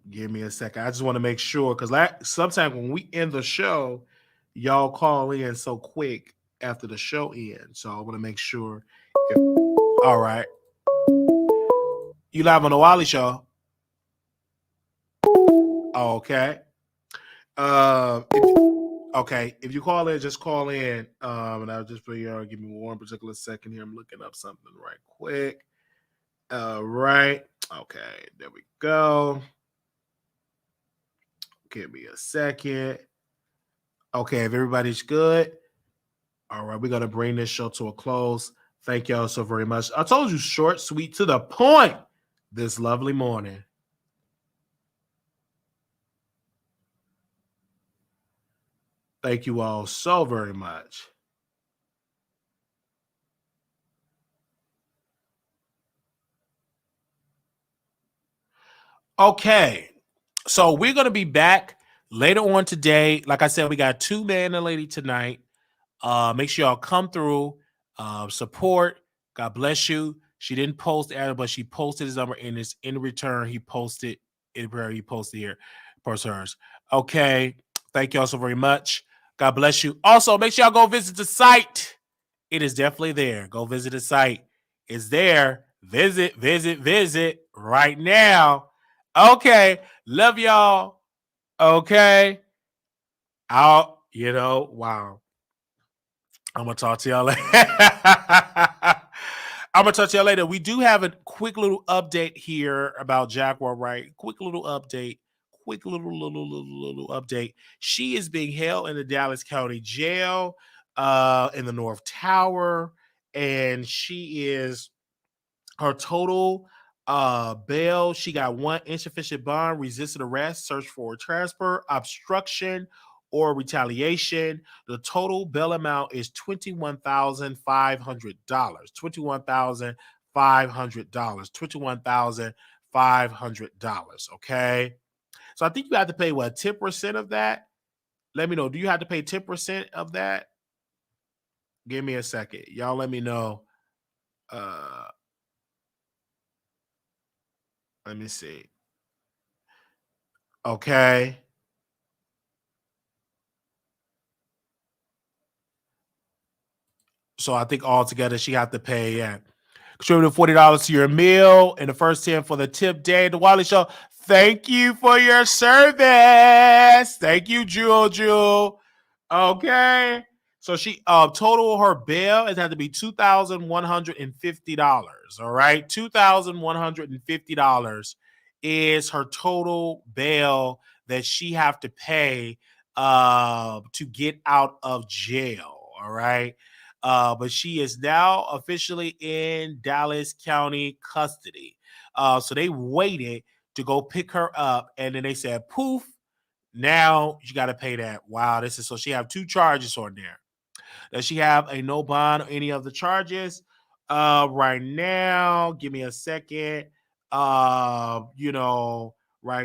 Give me a second. I just want to make sure because sometimes when we end the show, y'all call in so quick after the show ends. So I want to make sure. All right. You live on the Wiley Show. Okay. If you call in, just call in. And I'll just give me one particular second here. I'm looking up something right quick. Right. Okay. There we go. Give me a second. Okay, if everybody's good, all right, we're gonna bring this show to a close. Thank y'all so very much. I told you, short, sweet, to the point. This lovely morning. Thank you all so very much. Okay, so we're gonna be back later on today. Like I said, we got two man and lady tonight. Make sure y'all come through, support. God bless you. She didn't post Adam, but she posted his number, and it's in return. He posted in prayer. He posted here, post hers. Okay, thank y'all so very much. God bless you. Also, make sure y'all go visit the site. It is definitely there. Go visit the site. It's there. Visit right now. Okay, love y'all. Okay, wow. I'm gonna talk to y'all later. I'm gonna talk to y'all later. We do have a quick little update here about Jaguar, right? Quick little update. Quick little update. She is being held in the Dallas County Jail, in the North Tower, and she is her total bail. She got one insufficient bond, resisted arrest, search for transfer, obstruction, or retaliation. The total bail amount is $21,500. $21,500. Okay. So I think you have to pay what, 10% of that? Let me know. Do you have to pay 10% of that? Give me a second. Y'all let me know. Let me see. Okay. So I think altogether she have to pay, contributing $40 to your meal and the first 10 for the tip day. The Wiley Show. Thank you for your service. Thank you, Jewel. Okay. So she total her bail is had to be $2,150. All right. $2,150 is her total bail that she have to pay to get out of jail. All right. But she is now officially in Dallas County custody. So they waited to go pick her up, and then they said, "Poof! Now you got to pay that." Wow, this is so. She have two charges on there. Does she have a no bond or any of the charges? Right now, give me a second. Right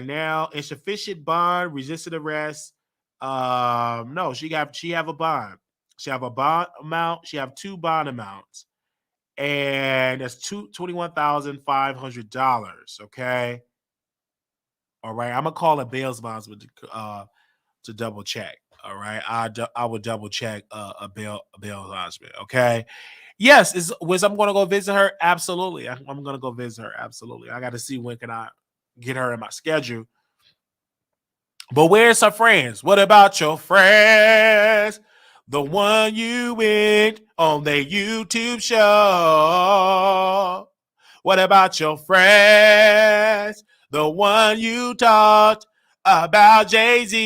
now, insufficient bond, resisted arrest. No, she have a bond. She have a bond amount. She have two bond amounts, and that's $21,500. Okay. All right. I'm gonna call it bail's bonds to double check. All right. I would double check a bail husband. Okay. Yes, was I'm gonna go visit her? Absolutely. I'm gonna go visit her. Absolutely. I gotta see when can I get her in my schedule. But where's her friends? What about your friends? The one you went on their YouTube show. What about your friends? The one you talked about Jay-Z.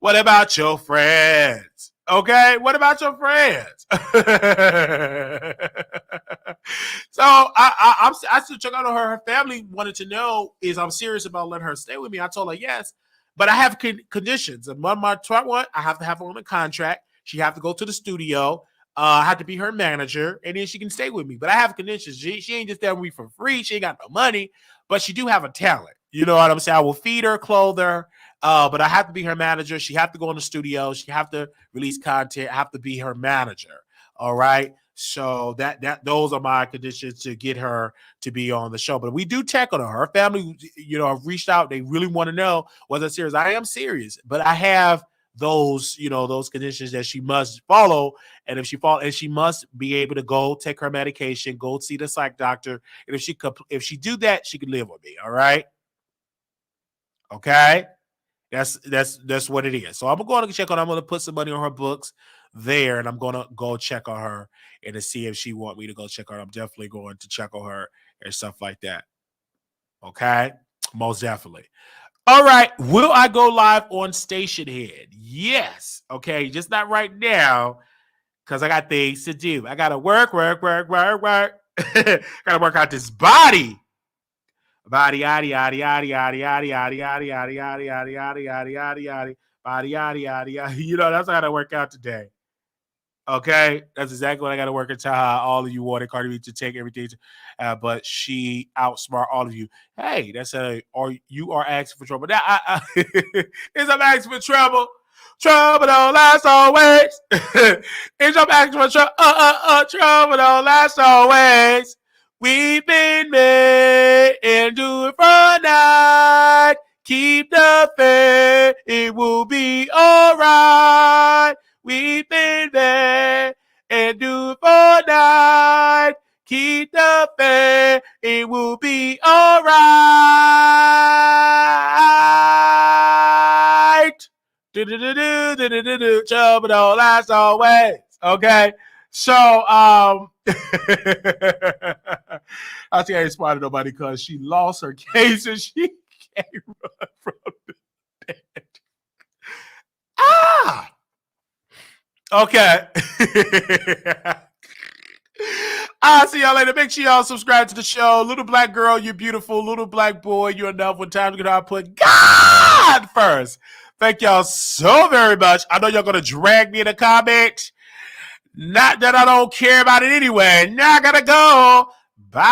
What about your friends? Okay, what about your friends? So I still check out on her. Her family wanted to know is I'm serious about letting her stay with me. I told her yes, but I have conditions. And one, I have to have her on a contract. She have to go to the studio. I have to be her manager, and then she can stay with me. But I have conditions. She ain't just there with me for free. She ain't got no money, but she do have a talent. You know what I'm saying? I will feed her, clothe her, but I have to be her manager. She have to go in the studio. She have to release content. I have to be her manager. All right. So those are my conditions to get her to be on the show. But we do check on her. Her family, have reached out. They really want to know was I serious. I am serious, but I have those conditions that she must follow. And if she must be able to go take her medication, go see the psych doctor. And if she do that, she can live with me. All right. Okay. That's what it is. So I'm going to check on her. I'm going to put some money on her books there, and I'm going to go check on her and to see if she want me to go check on her. I'm definitely going to check on her and stuff like that. Okay? Most definitely. All right. Will I go live on Station Head? Yes. Okay. Just not right now because I got things to do. I got to work. Got to work out this body. Body, yaddy, yaddy, yaddy, yaddy, yaddy, yaddy, yaddy, yaddy, yaddy, yaddy, yaddy, yaddy, yaddy, yaddy, body, yaddy, yaddy, yaddy. You know, that's how I got to work out today. Okay, that's exactly what I got to work until all of you wanted Cardi B to take everything, but she outsmart all of you. Hey, that's or you are asking for trouble. Now, is I'm asking for trouble. Trouble don't last always. Is I'm asking for trouble. Trouble don't last always. We've been made and do it for night. Keep the faith. It will be all right. We've been there and do it for night. Keep the faith. It will be all right. Do. Trouble don't last always. Okay. So, I think I ain't spotted nobody because she lost her case and she can't run from the dead. Okay. I'll see y'all later. Make sure y'all subscribe to the show. Little black girl, you're beautiful. Little black boy, you're enough. When time to get out, put God first. Thank y'all so very much. I know y'all going to drag me in the comments. Not that I don't care about it anyway. Now I got to go. Bye.